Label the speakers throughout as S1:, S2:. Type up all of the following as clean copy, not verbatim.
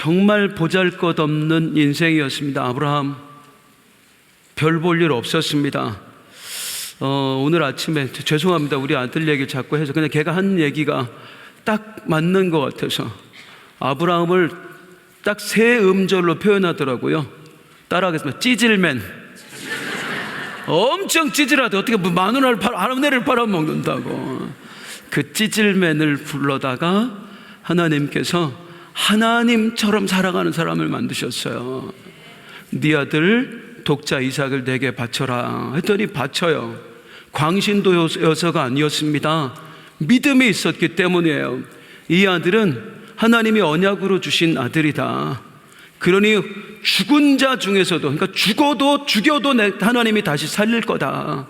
S1: 정말 보잘것없는 인생이었습니다. 아브라함 별 볼 일 없었습니다. 오늘 아침에 죄송합니다. 우리 아들 얘기 자꾸 해서 그냥 걔가 한 얘기가 딱 맞는 것 같아서 아브라함을 딱 세 음절로 표현하더라고요. 따라하겠습니다. 찌질맨. 엄청 찌질하대. 어떻게 마누라를 아내를 팔아먹는다고. 그 찌질맨을 불러다가 하나님께서 하나님처럼 살아가는 사람을 만드셨어요. 네 아들 독자 이삭을 내게 바쳐라 했더니 바쳐요. 광신도여서가 아니었습니다. 믿음이 있었기 때문이에요. 이 아들은 하나님이 언약으로 주신 아들이다. 그러니 죽은 자 중에서도, 그러니까 죽어도 하나님이 다시 살릴 거다.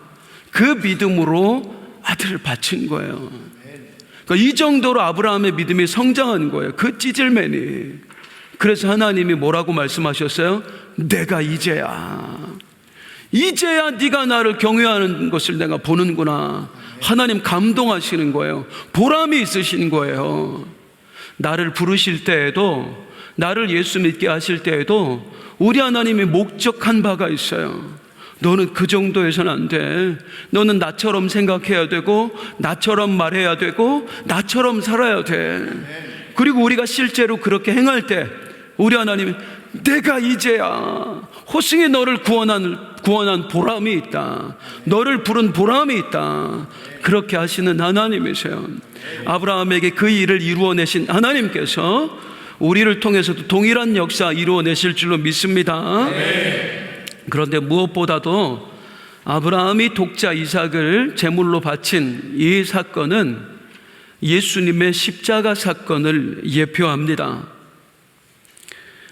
S1: 그 믿음으로 아들을 바친 거예요. 그러니까 이 정도로 아브라함의 믿음이 성장한 거예요. 그 찌질맨이. 그래서 하나님이 뭐라고 말씀하셨어요? 내가 이제야 네가 나를 경외하는 것을 내가 보는구나. 하나님 감동하시는 거예요. 보람이 있으신 거예요. 나를 부르실 때에도, 나를 예수 믿게 하실 때에도 우리 하나님이 목적한 바가 있어요. 너는 그 정도에서는 안 돼. 너는 나처럼 생각해야 되고, 나처럼 말해야 되고, 나처럼 살아야 돼. 그리고 우리가 실제로 그렇게 행할 때 우리 하나님이 내가 이제야 호승이 너를 구원한 보람이 있다. 너를 부른 보람이 있다. 그렇게 하시는 하나님이세요. 아브라함에게 그 일을 이루어내신 하나님께서 우리를 통해서도 동일한 역사 이루어내실 줄로 믿습니다. 그런데 무엇보다도 아브라함이 독자 이삭을 제물로 바친 이 사건은 예수님의 십자가 사건을 예표합니다.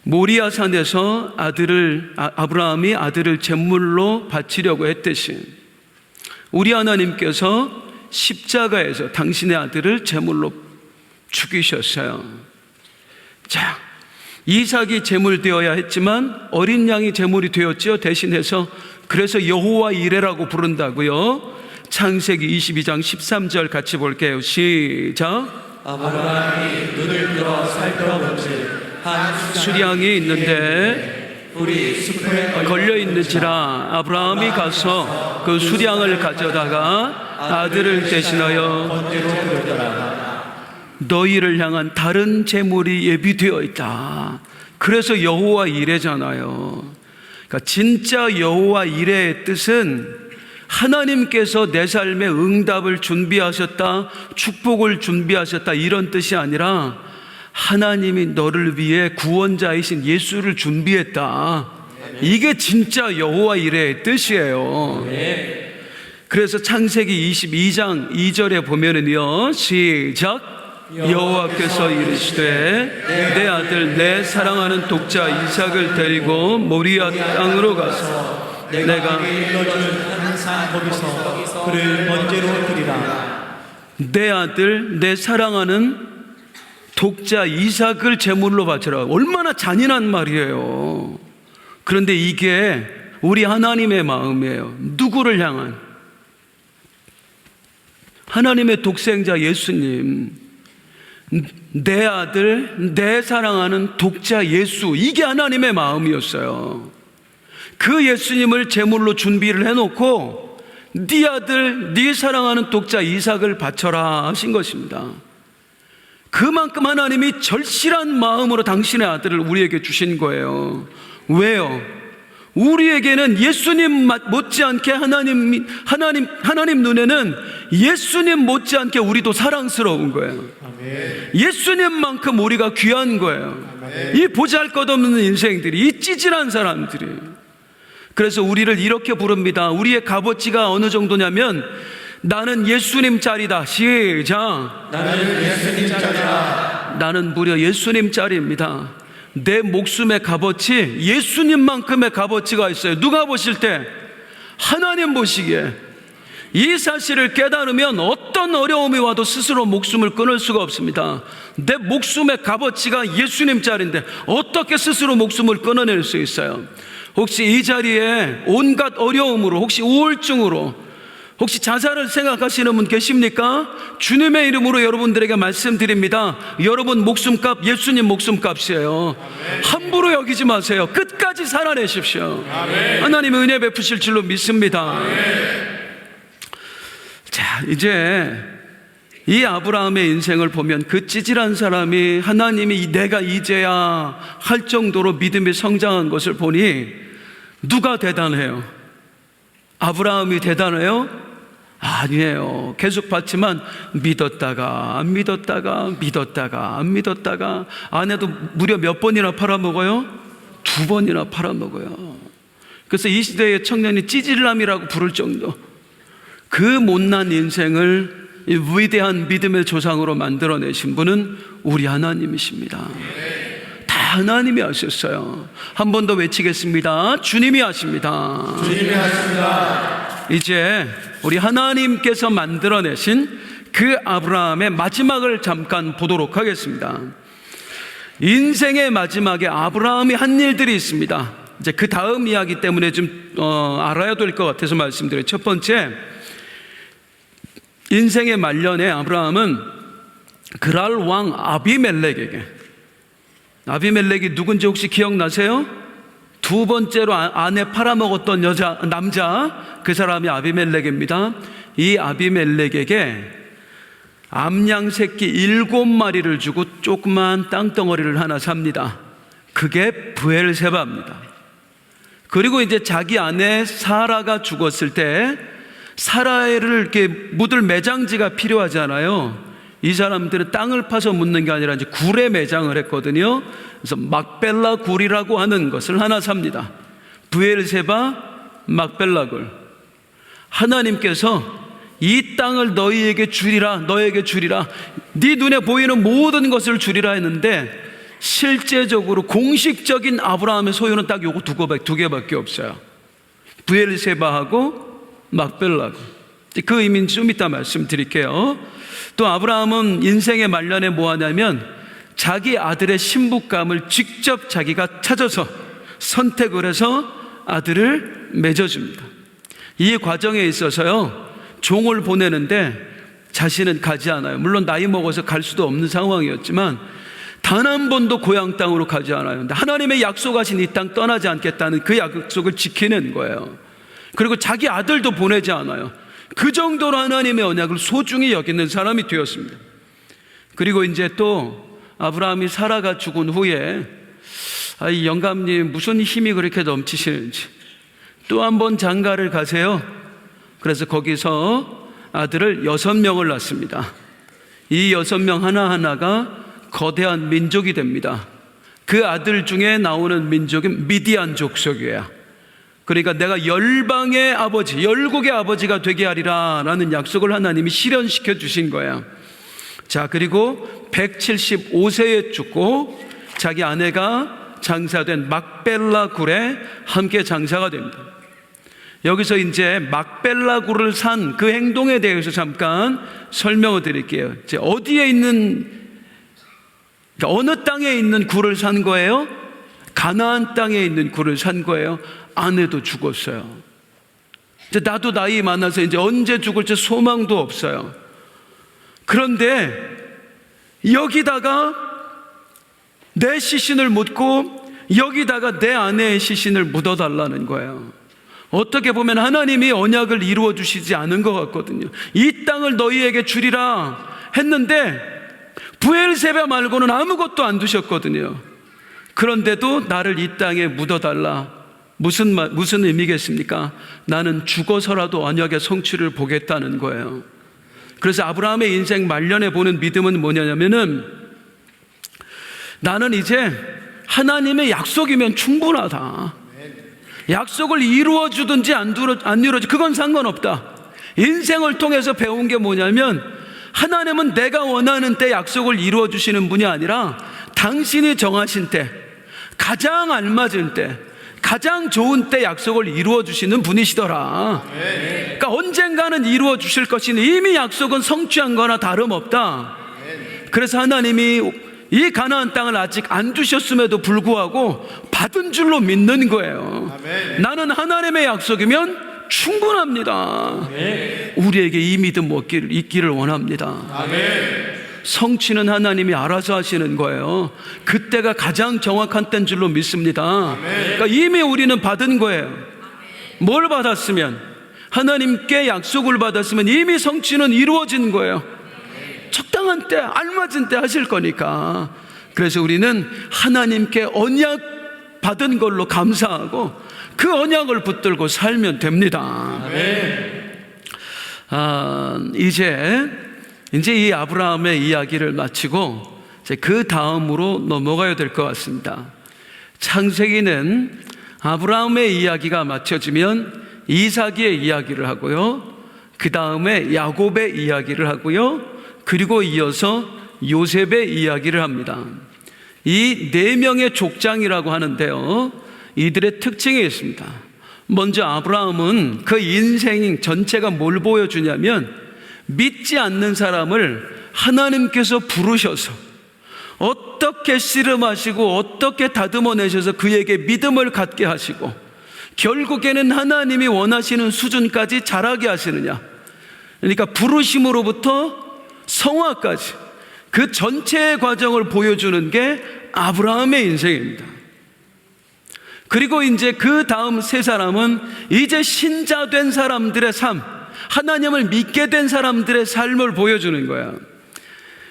S1: 모리아산에서 아브라함이 아들을 제물로 바치려고 했듯이 우리 하나님께서 십자가에서 당신의 아들을 제물로 죽이셨어요. 자, 이삭이 제물되어야 했지만 어린 양이 제물이 되었죠. 대신해서. 그래서 여호와 이레라고 부른다고요. 창세기 22장 13절 같이 볼게요. 시작.
S2: 아브라함이 눈을 들어 살펴본즉 한
S1: 수량이 있는데
S2: 불이 숲에
S1: 걸려있는지라 아브라함이 가서 그 수량을 가져다가 아들을 대신하여
S2: 번제로 드렸더라.
S1: 너희를 향한 다른 제물이 예비되어 있다. 그래서 여호와 이레잖아요. 그러니까 진짜 여호와 이레의 뜻은 하나님께서 내 삶의 응답을 준비하셨다, 축복을 준비하셨다, 이런 뜻이 아니라 하나님이 너를 위해 구원자이신 예수를 준비했다. 이게 진짜 여호와 이레의 뜻이에요. 그래서 창세기 22장 2절에 보면은요, 시작. 여호와께서 이르시되 내 아들 내 사랑하는 독자 이삭을 데리고 모리아 땅으로 가서 내가
S2: 일러준 한 산 거기서 그를 번제로 드리라.
S1: 내 아들 내 사랑하는 독자 이삭을 제물로 바쳐라. 얼마나 잔인한 말이에요. 그런데 이게 우리 하나님의 마음이에요. 누구를 향한? 하나님의 독생자 예수님, 내 아들, 내 사랑하는 독자 예수, 이게 하나님의 마음이었어요. 그 예수님을 제물로 준비를 해놓고 네 아들, 네 사랑하는 독자 이삭을 바쳐라 하신 것입니다. 그만큼 하나님이 절실한 마음으로 당신의 아들을 우리에게 주신 거예요. 왜요? 우리에게는 예수님 못지않게 하나님 눈에는 예수님 못지않게 우리도 사랑스러운 거예요.
S2: 아멘.
S1: 예수님만큼 우리가 귀한 거예요.
S2: 아멘.
S1: 이 보잘것없는 인생들이, 이 찌질한 사람들이. 그래서 우리를 이렇게 부릅니다. 우리의 값어치가 어느 정도냐면 나는 예수님 짤이다. 시작.
S2: 나는 예수님 짤이다.
S1: 나는 무려 예수님 짤입니다. 내 목숨의 값어치, 예수님만큼의 값어치가 있어요. 누가 보실 때? 하나님 보시기에. 이 사실을 깨달으면 어떤 어려움이 와도 스스로 목숨을 끊을 수가 없습니다. 내 목숨의 값어치가 예수님 짤인데 어떻게 스스로 목숨을 끊어낼 수 있어요? 혹시 이 자리에 온갖 어려움으로, 혹시 우울증으로 혹시 자살을 생각하시는 분 계십니까? 주님의 이름으로 여러분들에게 말씀드립니다. 여러분 목숨값 예수님 목숨값이에요. 함부로 여기지 마세요. 끝까지 살아내십시오. 하나님의 은혜 베푸실 줄로 믿습니다. 자, 이제 이 아브라함의 인생을 보면 그 찌질한 사람이 하나님이 내가 이제야 할 정도로 믿음이 성장한 것을 보니 누가 대단해요? 아브라함이 대단해요? 아니에요. 계속 봤지만 믿었다가 안 믿었다가 믿었다가 안 믿었다가 아내도 무려 몇 번이나 팔아먹어요? 2번이나 팔아먹어요. 그래서 이 시대의 청년이 찌질남이라고 부를 정도, 그 못난 인생을 이 위대한 믿음의 조상으로 만들어내신 분은 우리 하나님이십니다. 다 하나님이 하셨어요. 한 번 더 외치겠습니다. 주님이 하십니다.
S2: 주님이 하십니다.
S1: 이제 우리 하나님께서 만들어내신 그 아브라함의 마지막을 잠깐 보도록 하겠습니다. 인생의 마지막에 아브라함이 한 일들이 있습니다. 이제 그 다음 이야기 때문에 좀 알아야 될 것 같아서 말씀드려요. 첫 번째, 인생의 말년에 아브라함은 그랄 왕 아비멜렉에게, 아비멜렉이 누군지 혹시 기억나세요? 두 번째로 아내 팔아먹었던 남자, 그 사람이 아비멜렉입니다. 이 아비멜렉에게 암양 새끼 7마리를 주고 조그만 땅덩어리를 하나 삽니다. 그게 브엘세바입니다. 그리고 이제 자기 아내 사라가 죽었을 때 사라를 이렇게 묻을 매장지가 필요하잖아요. 이 사람들은 땅을 파서 묻는 게 아니라 이제 굴에 매장을 했거든요. 그래서 막벨라 굴이라고 하는 것을 하나 삽니다. 브엘세바 막벨라 굴. 하나님께서 이 땅을 너희에게 주리라, 너에게 주리라, 네 눈에 보이는 모든 것을 주리라 했는데 실제적으로 공식적인 아브라함의 소유는 딱 요거 두 개밖에 없어요. 브엘세바하고 막벨라 굴. 그 의미는 좀 이따 말씀드릴게요. 또 아브라함은 인생의 말년에 뭐 하냐면 자기 아들의 신부감을 직접 자기가 찾아서 선택을 해서 아들을 맺어줍니다. 이 과정에 있어서요, 종을 보내는데 자신은 가지 않아요. 물론 나이 먹어서 갈 수도 없는 상황이었지만 단 한 번도 고향 땅으로 가지 않아요. 근데 하나님의 약속하신 이 땅 떠나지 않겠다는 그 약속을 지키는 거예요. 그리고 자기 아들도 보내지 않아요. 그 정도로 하나님의 언약을 소중히 여기는 사람이 되었습니다. 그리고 이제 또 아브라함이 사라가 죽은 후에 이 영감님 무슨 힘이 그렇게 넘치시는지 또 한 번 장가를 가세요. 그래서 거기서 아들을 6명을 낳습니다. 이 6명 하나하나가 거대한 민족이 됩니다. 그 아들 중에 나오는 민족이 미디안 족속이에요. 그러니까 내가 열방의 아버지, 열국의 아버지가 되게 하리라 라는 약속을 하나님이 실현시켜 주신 거예요. 자, 그리고 175세에 죽고 자기 아내가 장사된 막벨라 굴에 함께 장사가 됩니다. 여기서 이제 막벨라 굴을 산 그 행동에 대해서 잠깐 설명을 드릴게요. 이제 어디에 있는, 그러니까 어느 땅에 있는 굴을 산 거예요? 가나안 땅에 있는 굴을 산 거예요. 아내도 죽었어요. 이제 나도 나이 많아서 이제 언제 죽을지 소망도 없어요. 그런데 여기다가 내 시신을 묻고 여기다가 내 아내의 시신을 묻어달라는 거예요. 어떻게 보면 하나님이 언약을 이루어 주시지 않은 것 같거든요. 이 땅을 너희에게 주리라 했는데 브엘세바 말고는 아무것도 안 두셨거든요. 그런데도 나를 이 땅에 묻어달라. 무슨 의미겠습니까? 나는 죽어서라도 언약의 성취를 보겠다는 거예요. 그래서 아브라함의 인생 말년에 보는 믿음은 뭐냐면은 나는 이제 하나님의 약속이면 충분하다. 약속을 이루어 주든지 안 이루어지 그건 상관없다. 인생을 통해서 배운 게 뭐냐면 하나님은 내가 원하는 때 약속을 이루어 주시는 분이 아니라 당신이 정하신 때, 가장 알맞은 때, 가장 좋은 때 약속을 이루어 주시는 분이시더라. 그러니까 언젠가는 이루어 주실 것이니 이미 약속은 성취한 거나 다름없다. 그래서 하나님이 이 가나안 땅을 아직 안 주셨음에도 불구하고 받은 줄로 믿는 거예요. 나는 하나님의 약속이면 충분합니다. 우리에게 이 믿음 있기를 원합니다. 성취는 하나님이 알아서 하시는 거예요. 그때가 가장 정확한 때인 줄로 믿습니다. 그러니까 이미 우리는 받은 거예요. 뭘 받았으면, 하나님께 약속을 받았으면 이미 성취는 이루어진 거예요. 적당한 때, 알맞은 때 하실 거니까. 그래서 우리는 하나님께 언약 받은 걸로 감사하고 그 언약을 붙들고 살면 됩니다. 이제 이 아브라함의 이야기를 마치고 이제 그 다음으로 넘어가야 될 것 같습니다. 창세기는 아브라함의 이야기가 마쳐지면 이삭의 이야기를 하고요, 그 다음에 야곱의 이야기를 하고요, 그리고 이어서 요셉의 이야기를 합니다. 이 네 명의 족장이라고 하는데요, 이들의 특징이 있습니다. 먼저 아브라함은 그 인생 전체가 뭘 보여주냐면, 믿지 않는 사람을 하나님께서 부르셔서 어떻게 씨름하시고 어떻게 다듬어내셔서 그에게 믿음을 갖게 하시고 결국에는 하나님이 원하시는 수준까지 자라게 하시느냐. 그러니까 부르심으로부터 성화까지 그 전체의 과정을 보여주는 게 아브라함의 인생입니다. 그리고 이제 그 다음 세 사람은 이제 신자된 사람들의 삶, 하나님을 믿게 된 사람들의 삶을 보여주는 거야.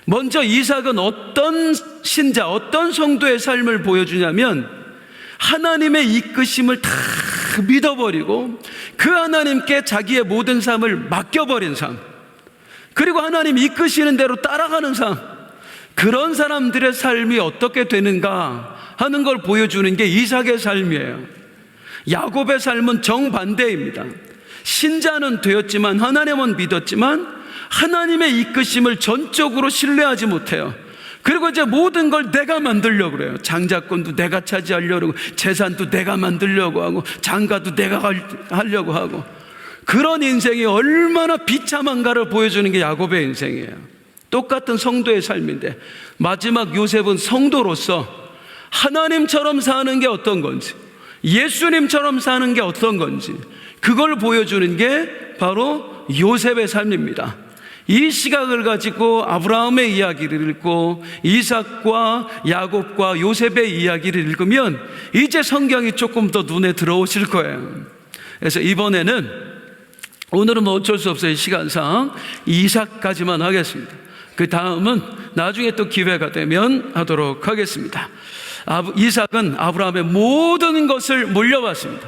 S1: 먼저 이삭은 어떤 신자, 어떤 성도의 삶을 보여주냐면, 하나님의 이끄심을 다 믿어버리고 그 하나님께 자기의 모든 삶을 맡겨버린 삶, 그리고 하나님 이끄시는 대로 따라가는 삶, 그런 사람들의 삶이 어떻게 되는가 하는 걸 보여주는 게 이삭의 삶이에요. 야곱의 삶은 정반대입니다. 신자는 되었지만, 하나님은 믿었지만 하나님의 이끄심을 전적으로 신뢰하지 못해요. 그리고 이제 모든 걸 내가 만들려고 그래요. 장자권도 내가 차지하려고, 재산도 내가 만들려고 하고, 장가도 내가 하려고 하고, 그런 인생이 얼마나 비참한가를 보여주는 게 야곱의 인생이에요. 똑같은 성도의 삶인데, 마지막 요셉은 성도로서 하나님처럼 사는 게 어떤 건지, 예수님처럼 사는 게 어떤 건지, 그걸 보여주는 게 바로 요셉의 삶입니다. 이 시각을 가지고 아브라함의 이야기를 읽고 이삭과 야곱과 요셉의 이야기를 읽으면 이제 성경이 조금 더 눈에 들어오실 거예요. 그래서 이번에는, 오늘은 뭐 어쩔 수 없어요, 시간상 이삭까지만 하겠습니다. 그 다음은 나중에 또 기회가 되면 하도록 하겠습니다. 이삭은 아브라함의 모든 것을 물려받습니다.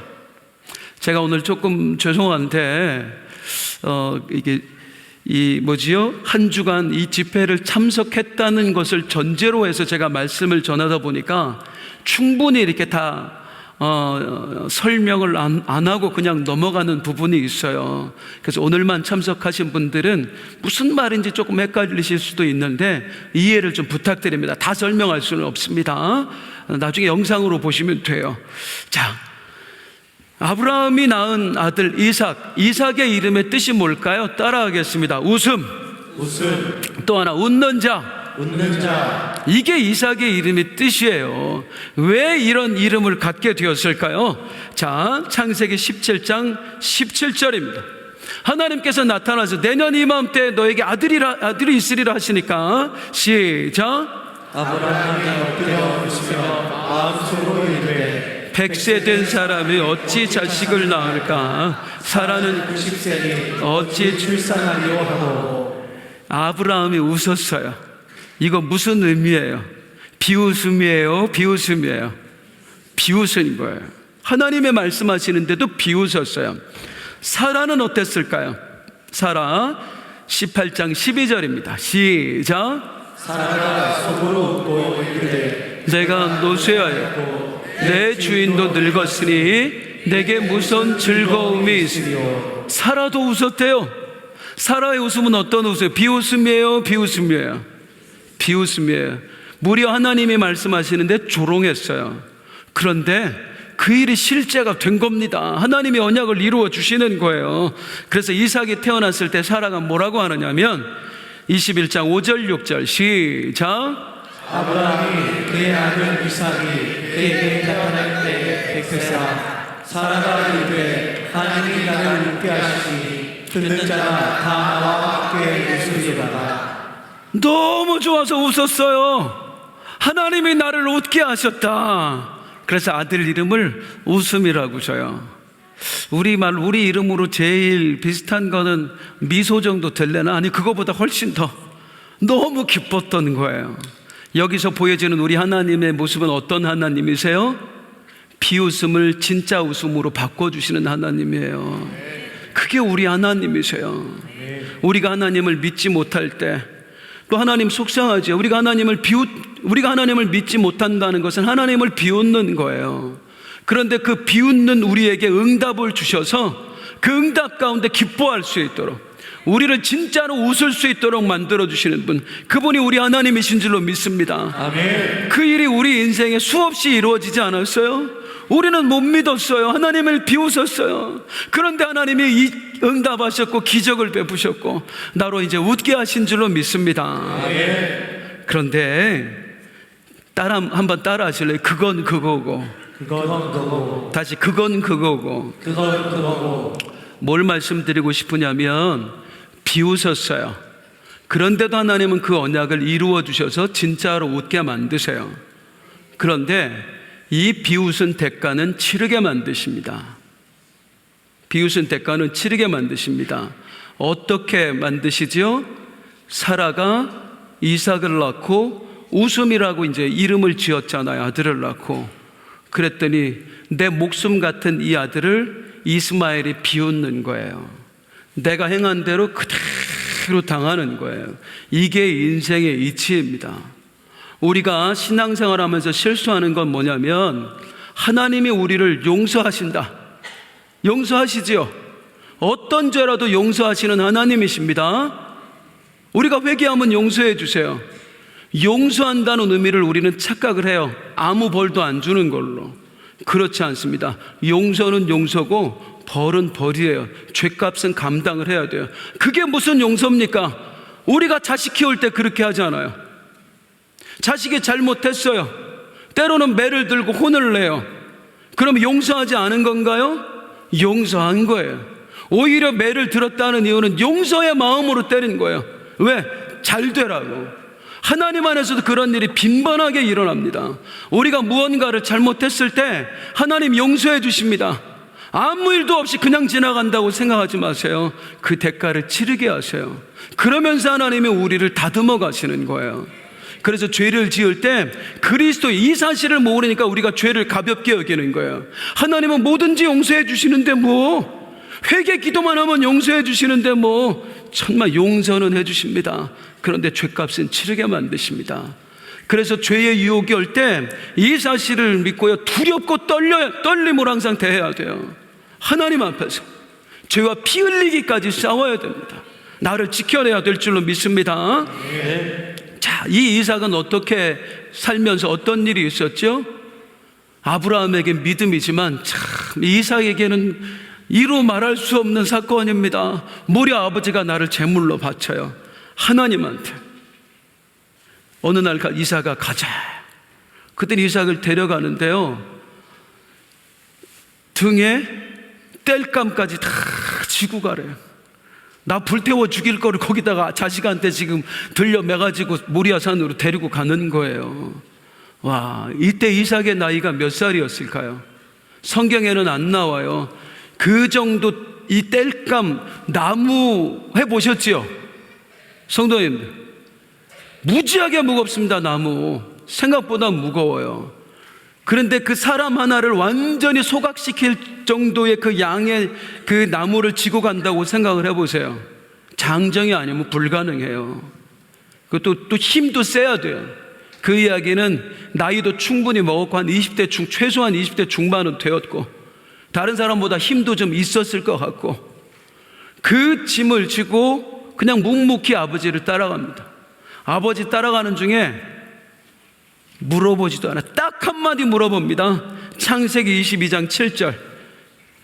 S1: 제가 오늘 조금 죄송한데 한 주간 이 집회를 참석했다는 것을 전제로 해서 제가 말씀을 전하다 보니까 충분히 이렇게 다 설명을 안 하고 그냥 넘어가는 부분이 있어요. 그래서 오늘만 참석하신 분들은 무슨 말인지 조금 헷갈리실 수도 있는데 이해를 좀 부탁드립니다. 다 설명할 수는 없습니다. 나중에 영상으로 보시면 돼요. 자, 아브라함이 낳은 아들 이삭의 이름의 뜻이 뭘까요? 따라하겠습니다. 웃음. 또 하나, 웃는 자. 이게 이삭의 이름의 뜻이에요. 왜 이런 이름을 갖게 되었을까요? 자, 창세기 17장 17절입니다. 하나님께서 나타나서 내년 이맘때 너에게 아들이 있으리라 하시니까, 시작.
S2: 아브라함이 엎드려 있으며 마음속으로 이르되
S1: 100세 된 사람이 어찌 자식을 낳을까? 사라는
S2: 90세니
S1: 어찌
S2: 출산하리요 하고.
S1: 아브라함이 웃었어요. 이거 무슨 의미예요? 비웃음이에요? 비웃음이에요? 비웃은 거예요. 하나님의 말씀하시는데도 비웃었어요. 사라는 어땠을까요? 사라 18장 12절입니다. 시작.
S2: 사라가 속으로 웃고 이르되
S1: 내가 노쇠하였고 내 주인도 늙었으니 내게 무슨 즐거움이 있으리요. 사라도 웃었대요. 사라의 웃음은 어떤 웃음이에요? 비웃음이에요? 비웃음이에요? 비웃음이에요. 무려 하나님이 말씀하시는데 조롱했어요. 그런데 그 일이 실제가 된 겁니다. 하나님이 언약을 이루어 주시는 거예요. 그래서 이삭이 태어났을 때 사라가 뭐라고 하느냐면 21장 5절 6절 시작.
S2: 아브라함이 그의 아들 이삭이 그에게 나타날 때에 백세라 사라가 이르되 하나님이 나를 웃게 하시니 듣는 자가 다 나와 함께 웃으리로다.
S1: 너무 좋아서 웃었어요. 하나님이 나를 웃게 하셨다. 그래서 아들 이름을 웃음이라고 줘요. 우리 이름으로 제일 비슷한 거는 미소 정도 될래나? 아니, 그거보다 훨씬 더 너무 기뻤던 거예요. 여기서 보여지는 우리 하나님의 모습은 어떤 하나님이세요? 비웃음을 진짜 웃음으로 바꿔주시는 하나님이에요. 그게 우리 하나님이세요. 우리가 하나님을 믿지 못할 때, 또 하나님 속상하죠. 우리가 하나님을 믿지 못한다는 것은 하나님을 비웃는 거예요. 그런데 그 비웃는 우리에게 응답을 주셔서 그 응답 가운데 기뻐할 수 있도록, 우리를 진짜로 웃을 수 있도록 만들어주시는 분, 그분이 우리 하나님이신 줄로 믿습니다.
S2: 아멘.
S1: 그 일이 우리 인생에 수없이 이루어지지 않았어요? 우리는 못 믿었어요. 하나님을 비웃었어요. 그런데 하나님이 응답하셨고 기적을 베푸셨고 나로 이제 웃게 하신 줄로 믿습니다.
S2: 아멘.
S1: 그런데 한번 따라 하실래요? 그건 그거고.
S2: 그건 그거고.
S1: 다시 그건 그거고.
S2: 그건 그거고.
S1: 뭘 말씀드리고 싶으냐면 비웃었어요. 그런데도 하나님은 그 언약을 이루어 주셔서 진짜로 웃게 만드세요. 그런데 이 비웃은 대가는 치르게 만드십니다. 비웃은 대가는 치르게 만드십니다. 어떻게 만드시죠? 사라가 이삭을 낳고 웃음이라고 이제 이름을 지었잖아요. 아들을 낳고. 그랬더니 내 목숨 같은 이 아들을 이스마엘이 비웃는 거예요. 내가 행한 대로 그대로 당하는 거예요. 이게 인생의 이치입니다. 우리가 신앙생활 하면서 실수하는 건 뭐냐면 하나님이 우리를 용서하신다. 용서하시지요. 어떤 죄라도 용서하시는 하나님이십니다. 우리가 회개하면 용서해 주세요. 용서한다는 의미를 우리는 착각을 해요. 아무 벌도 안 주는 걸로. 그렇지 않습니다. 용서는 용서고 벌은 벌이에요. 죄값은 감당을 해야 돼요. 그게 무슨 용서입니까? 우리가 자식 키울 때 그렇게 하잖아요. 자식이 잘못했어요. 때로는 매를 들고 혼을 내요. 그럼 용서하지 않은 건가요? 용서한 거예요. 오히려 매를 들었다는 이유는 용서의 마음으로 때린 거예요. 왜? 잘 되라고. 하나님 안에서도 그런 일이 빈번하게 일어납니다. 우리가 무언가를 잘못했을 때 하나님 용서해 주십니다. 아무 일도 없이 그냥 지나간다고 생각하지 마세요. 그 대가를 치르게 하세요. 그러면서 하나님이 우리를 다듬어 가시는 거예요. 그래서 죄를 지을 때 그리스도의 이 사실을 모르니까 우리가 죄를 가볍게 여기는 거예요. 하나님은 뭐든지 용서해 주시는데 회개 기도만 하면 용서해 주시는데 정말 용서는 해 주십니다. 그런데 죄값은 치르게 만드십니다. 그래서 죄의 유혹이 올 때 이 사실을 믿고요, 두렵고 떨림을 항상 대해야 돼요. 하나님 앞에서 죄와 피 흘리기까지 싸워야 됩니다. 나를 지켜내야 될 줄로 믿습니다. 자, 이 이삭은 어떻게 살면서 어떤 일이 있었죠? 아브라함에게 믿음이지만 참 이삭에게는 이루 말할 수 없는 사건입니다. 무려 아버지가 나를 제물로 바쳐요. 하나님한테. 어느 날 이삭아 가자. 그때 이삭을 데려가는데요, 등에 땔감까지 다 지고 가래요. 나 불태워 죽일 거를 거기다가 자식한테 지금 들려 매가지고 모리아산으로 데리고 가는 거예요. 와, 이때 이삭의 나이가 몇 살이었을까요? 성경에는 안 나와요. 그 정도 이 땔감 나무 해보셨지요? 성도님들, 무지하게 무겁습니다. 나무 생각보다 무거워요. 그런데 그 사람 하나를 완전히 소각시킬 정도의 그 양의 그 나무를 지고 간다고 생각을 해보세요. 장정이 아니면 불가능해요. 그것도 또 힘도 세야 돼요. 그 이야기는 나이도 충분히 먹었고 한 20대 최소한 20대 중반은 되었고 다른 사람보다 힘도 좀 있었을 것 같고 그 짐을 지고 그냥 묵묵히 아버지를 따라갑니다. 아버지 따라가는 중에 물어보지도 않아. 딱 한마디 물어봅니다. 창세기 22장 7절.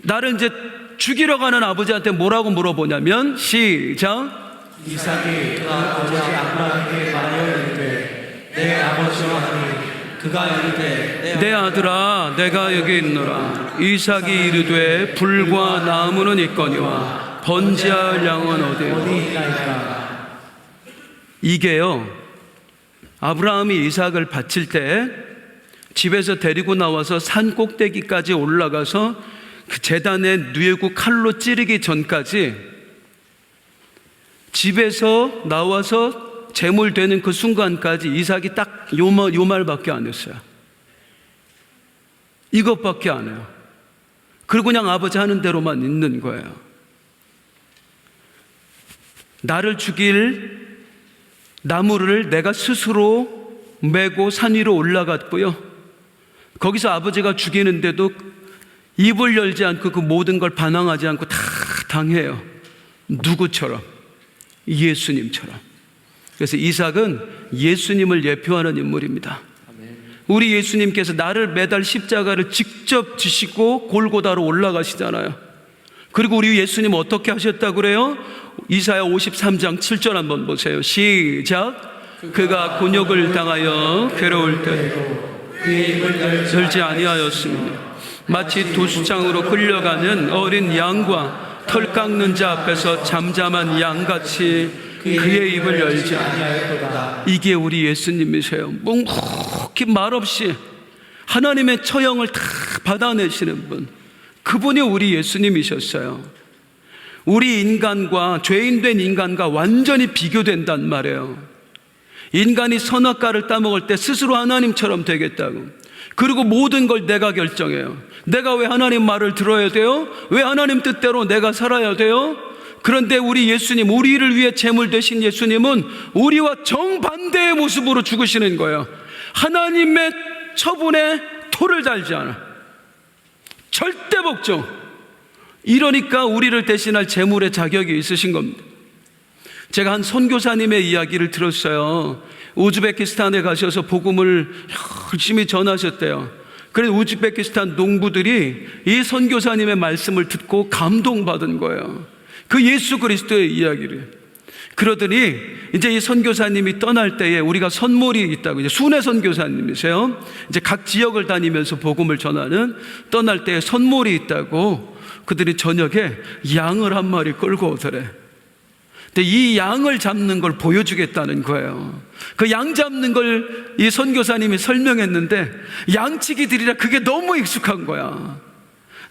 S1: 나를 이제 죽이러 가는 아버지한테 뭐라고 물어보냐면, 시작.
S2: 이삭이 그 아버지 아브라함에게 말하여 이르되 내 아버지와 하니 그가 이르되
S1: 내 아들아 내가 여기 있노라. 이삭이 이르되 불과 나무는 있거니와 번제할 양은 어디
S2: 있나이까.
S1: 이게요, 아브라함이 이삭을 바칠 때 집에서 데리고 나와서 산 꼭대기까지 올라가서 그 제단에 누에고 칼로 찌르기 전까지 집에서 나와서 제물 되는 그 순간까지 이삭이 딱 요 말밖에 안 했어요. 이것밖에 안 해요. 그리고 그냥 아버지 하는 대로만 있는 거예요. 나를 죽일 나무를 내가 스스로 메고 산 위로 올라갔고요. 거기서 아버지가 죽이는데도 입을 열지 않고 그 모든 걸 반항하지 않고 다 당해요. 누구처럼? 예수님처럼. 그래서 이삭은 예수님을 예표하는 인물입니다. 우리 예수님께서 나를 매달 십자가를 직접 지시고 골고다로 올라가시잖아요. 그리고 우리 예수님 어떻게 하셨다고 그래요? 이사야 53장 7절 한번 보세요. 시작. 그가 곤욕을 당하여 괴로울 때
S2: 그의 입을
S1: 열지 아니하였습니다. 마치 도수장으로 끌려가는 어린 양과 털 깎는 자 앞에서 잠잠한 양같이 그의 입을 열지
S2: 아니하였도다.
S1: 이게 우리 예수님이세요. 묵묵히 말없이 하나님의 처형을 다 받아내시는 분, 그분이 우리 예수님이셨어요. 우리 인간과, 죄인된 인간과 완전히 비교된단 말이에요. 인간이 선악과를 따먹을 때 스스로 하나님처럼 되겠다고, 그리고 모든 걸 내가 결정해요. 내가 왜 하나님 말을 들어야 돼요? 왜 하나님 뜻대로 내가 살아야 돼요? 그런데 우리 예수님, 우리를 위해 제물 되신 예수님은 우리와 정반대의 모습으로 죽으시는 거예요. 하나님의 처분에 토를 달지 않아. 절대 복종. 이러니까 우리를 대신할 제물의 자격이 있으신 겁니다. 제가 한 선교사님의 이야기를 들었어요. 우즈베키스탄에 가셔서 복음을 열심히 전하셨대요. 그래서 우즈베키스탄 농부들이 이 선교사님의 말씀을 듣고 감동받은 거예요. 그 예수 그리스도의 이야기를. 그러더니 이제 이 선교사님이 떠날 때에 우리가 선물이 있다고, 이제 순회 선교사님이세요. 이제 각 지역을 다니면서 복음을 전하는, 떠날 때에 선물이 있다고 그들이 저녁에 양을 한 마리 끌고 오더래. 근데 이 양을 잡는 걸 보여주겠다는 거예요. 그 양 잡는 걸 이 선교사님이 설명했는데 양치기들이라 그게 너무 익숙한 거야.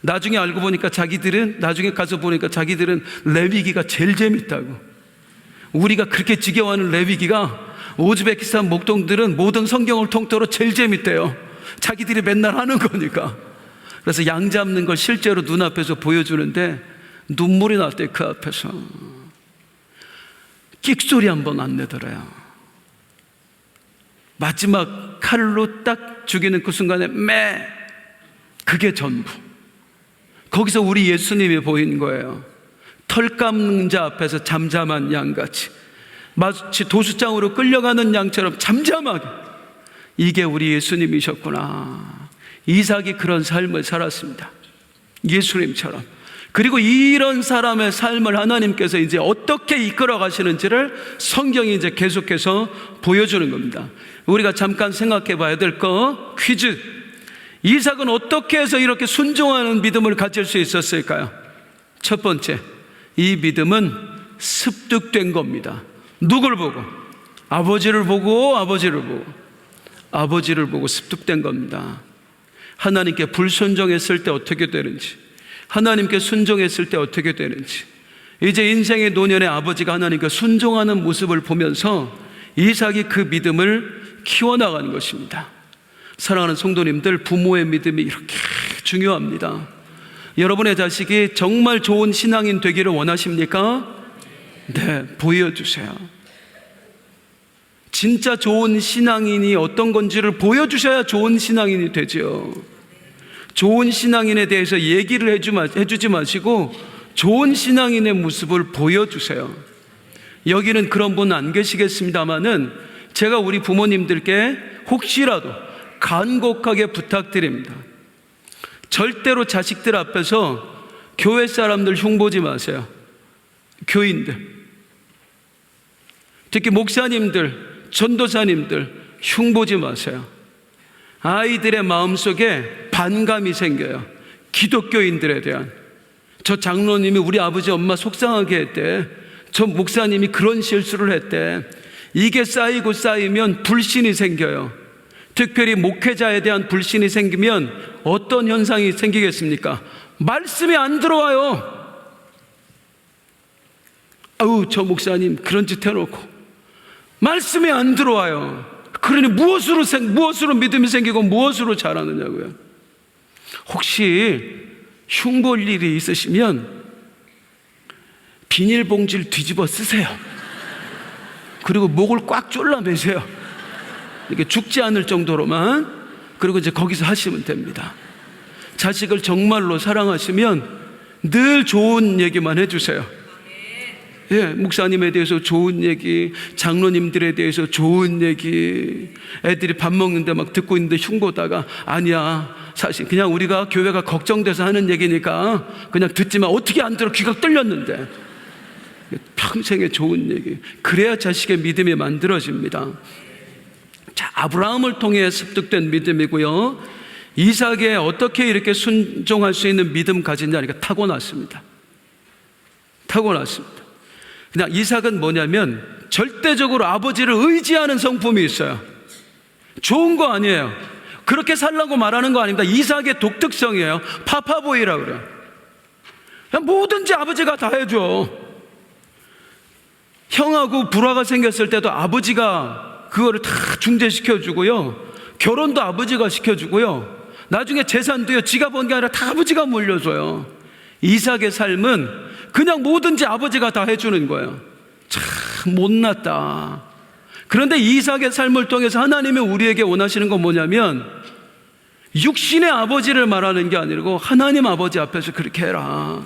S1: 나중에 알고 보니까 나중에 가서 보니까 자기들은 레위기가 제일 재밌다고. 우리가 그렇게 지겨워하는 레위기가 우즈베키스탄 목동들은 모든 성경을 통틀어 제일 재밌대요. 자기들이 맨날 하는 거니까. 그래서 양 잡는 걸 실제로 눈앞에서 보여주는데 눈물이 났대. 그 앞에서 끽소리 한번 안 내더래요. 마지막 칼로 딱 죽이는 그 순간에 그게 전부. 거기서 우리 예수님이 보인 거예요. 털 깎는 자 앞에서 잠잠한 양같이, 마치 도수장으로 끌려가는 양처럼 잠잠하게. 이게 우리 예수님이셨구나. 이삭이 그런 삶을 살았습니다. 예수님처럼. 그리고 이런 사람의 삶을 하나님께서 이제 어떻게 이끌어 가시는지를 성경이 이제 계속해서 보여주는 겁니다. 우리가 잠깐 생각해 봐야 될 거, 퀴즈. 이삭은 어떻게 해서 이렇게 순종하는 믿음을 가질 수 있었을까요? 첫 번째, 이 믿음은 습득된 겁니다. 누굴 보고? 아버지를 보고 습득된 겁니다. 하나님께 불순종했을 때 어떻게 되는지, 하나님께 순종했을 때 어떻게 되는지, 이제 인생의 노년에 아버지가 하나님께 순종하는 모습을 보면서 이삭이 그 믿음을 키워나가는 것입니다. 사랑하는 성도님들, 부모의 믿음이 이렇게 중요합니다. 여러분의 자식이 정말 좋은 신앙인 되기를 원하십니까? 네, 보여주세요. 진짜 좋은 신앙인이 어떤 건지를 보여주셔야 좋은 신앙인이 되죠. 좋은 신앙인에 대해서 얘기를 해주지 마시고 좋은 신앙인의 모습을 보여주세요. 여기는 그런 분 안 계시겠습니다만은 제가 우리 부모님들께 혹시라도 간곡하게 부탁드립니다. 절대로 자식들 앞에서 교회 사람들 흉보지 마세요. 교인들, 특히 목사님들, 전도사님들 흉보지 마세요. 아이들의 마음속에 반감이 생겨요. 기독교인들에 대한. 저 장로님이 우리 아버지 엄마 속상하게 했대. 저 목사님이 그런 실수를 했대. 이게 쌓이고 쌓이면 불신이 생겨요. 특별히 목회자에 대한 불신이 생기면 어떤 현상이 생기겠습니까? 말씀이 안 들어와요. 아우, 저 목사님 그런 짓 해놓고 말씀이 안 들어와요. 그러니 무엇으로 믿음이 생기고 무엇으로 자라느냐고요. 혹시 흉볼 일이 있으시면 비닐봉지를 뒤집어 쓰세요. 그리고 목을 꽉 졸라매세요. 이렇게 죽지 않을 정도로만. 그리고 이제 거기서 하시면 됩니다. 자식을 정말로 사랑하시면 늘 좋은 얘기만 해주세요. 예, 목사님에 대해서 좋은 얘기, 장로님들에 대해서 좋은 얘기. 애들이 밥 먹는데 막 듣고 있는데 흉보다가 아니야, 사실 그냥 우리가 교회가 걱정돼서 하는 얘기니까 그냥 듣지만 어떻게 안 들어, 귀가 뚫렸는데. 평생의 좋은 얘기. 그래야 자식의 믿음이 만들어집니다. 자, 아브라함을 통해 습득된 믿음이고요. 이삭에 어떻게 이렇게 순종할 수 있는 믿음 가지냐, 이렇게 타고났습니다. 그냥 이삭은 뭐냐면 절대적으로 아버지를 의지하는 성품이 있어요. 좋은 거 아니에요. 그렇게 살라고 말하는 거 아닙니다. 이삭의 독특성이에요. 파파보이라고 그래요. 그냥 뭐든지 아버지가 다 해줘. 형하고 불화가 생겼을 때도 아버지가 그거를 다 중재시켜주고요. 결혼도 아버지가 시켜주고요. 나중에 재산도요, 지가 번 게 아니라 다 아버지가 물려줘요. 이삭의 삶은 그냥 뭐든지 아버지가 다 해주는 거예요. 참 못났다. 그런데 이삭의 삶을 통해서 하나님이 우리에게 원하시는 건 뭐냐면 육신의 아버지를 말하는 게 아니고 하나님 아버지 앞에서 그렇게 해라.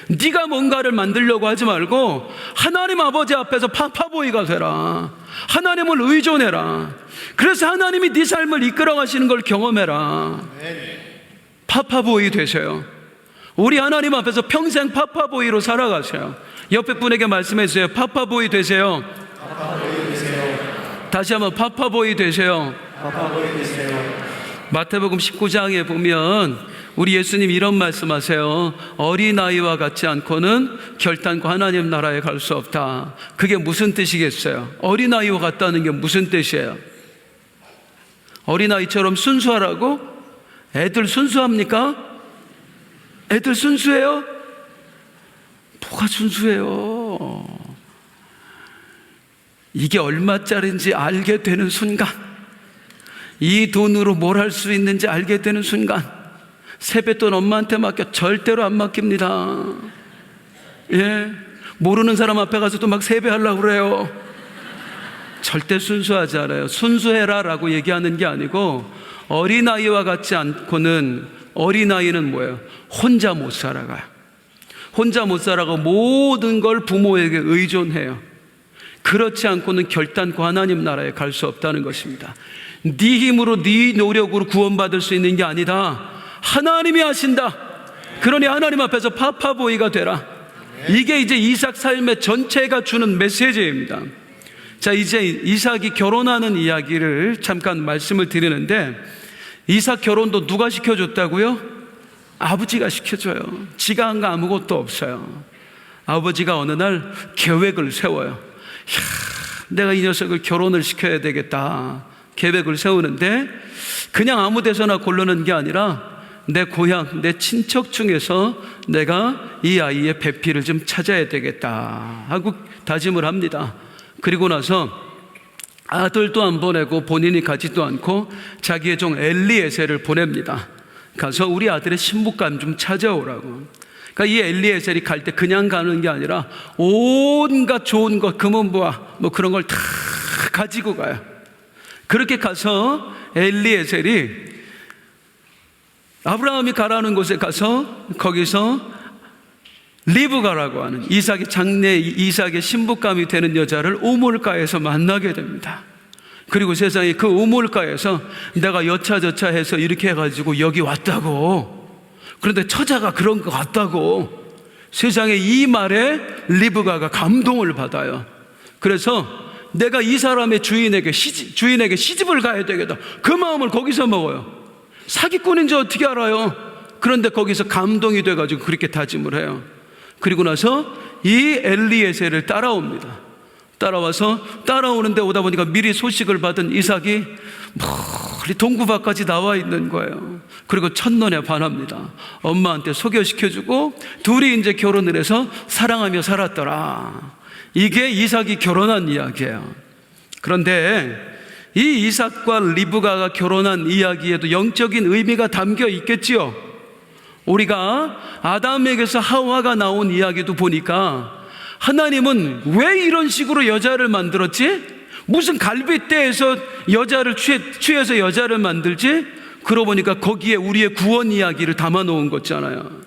S1: 네가 뭔가를 만들려고 하지 말고 하나님 아버지 앞에서 파파보이가 되라. 하나님을 의존해라. 그래서 하나님이 네 삶을 이끌어 가시는 걸 경험해라. 파파보이 되세요. 우리 하나님 앞에서 평생 파파보이로 살아가세요. 옆에 분에게 말씀해 주세요. 파파보이 되세요. 다시 한번 파파보이 되세요. 마태복음 19장에 보면 우리 예수님 이런 말씀하세요. 어린아이와 같지 않고는 결단코 하나님 나라에 갈 수 없다. 그게 무슨 뜻이겠어요? 어린아이와 같다는 게 무슨 뜻이에요? 어린아이처럼 순수하라고? 애들 순수합니까? 애들 순수해요? 뭐가 순수해요? 이게 얼마짜리인지 알게 되는 순간, 이 돈으로 뭘 할 수 있는지 알게 되는 순간, 세뱃돈 엄마한테 맡겨 절대로 안 맡깁니다. 예, 모르는 사람 앞에 가서도 막 세배하려고 그래요. 절대 순수하지 않아요. 순수해라 라고 얘기하는 게 아니고, 어린아이와 같지 않고는, 어린아이는 뭐예요? 혼자 못 살아가요. 혼자 못 살아가고 모든 걸 부모에게 의존해요. 그렇지 않고는 결단코 하나님 나라에 갈 수 없다는 것입니다. 네 힘으로 네 노력으로 구원받을 수 있는 게 아니다. 하나님이 하신다. 그러니 하나님 앞에서 파파보이가 되라. 이게 이제 이삭 삶의 전체가 주는 메시지입니다. 자, 이제 이삭이 결혼하는 이야기를 잠깐 말씀을 드리는데, 이삭 결혼도 누가 시켜줬다고요? 아버지가 시켜줘요. 지가 한 거 아무것도 없어요. 아버지가 어느 날 계획을 세워요. 내가 이 녀석을 결혼을 시켜야 되겠다. 계획을 세우는데 그냥 아무 데서나 고르는 게 아니라 내 고향, 내 친척 중에서 내가 이 아이의 배필을 좀 찾아야 되겠다 하고 다짐을 합니다. 그리고 나서 아들도 안 보내고 본인이 가지도 않고 자기의 종 엘리에셀을 보냅니다. 가서 우리 아들의 신부감 좀 찾아오라고. 그러니까 이 엘리에셀이 갈 때 그냥 가는 게 아니라 온갖 좋은 것, 금은보화 뭐 그런 걸 다 가지고 가요. 그렇게 가서 엘리에셀이 아브라함이 가라는 곳에 가서 거기서 리브가라고 하는 이삭의 장래, 이삭의 신부감이 되는 여자를 우물가에서 만나게 됩니다. 그리고 세상에 그 우물가에서 내가 여차저차 해서 이렇게 해가지고 여기 왔다고. 그런데 처자가 그런 것 같다고. 세상에 이 말에 리브가가 감동을 받아요. 그래서 내가 이 사람의 주인에게 시집을 가야 되겠다. 그 마음을 거기서 먹어요. 사기꾼인지 어떻게 알아요? 그런데 거기서 감동이 돼가지고 그렇게 다짐을 해요. 그리고 나서 이 엘리에셀을 따라옵니다. 따라오는데 오다 보니까 미리 소식을 받은 이삭이 멀리 동구밭까지 나와 있는 거예요. 그리고 첫눈에 반합니다. 엄마한테 소개시켜주고 둘이 이제 결혼을 해서 사랑하며 살았더라. 이게 이삭이 결혼한 이야기예요. 그런데 이 이삭과 리브가가 결혼한 이야기에도 영적인 의미가 담겨 있겠지요. 우리가 아담에게서 하와가 나온 이야기도 보니까 하나님은 왜 이런 식으로 여자를 만들었지? 무슨 갈빗대에서 여자를 취해서 여자를 만들지? 그러고 보니까 거기에 우리의 구원 이야기를 담아놓은 거잖아요.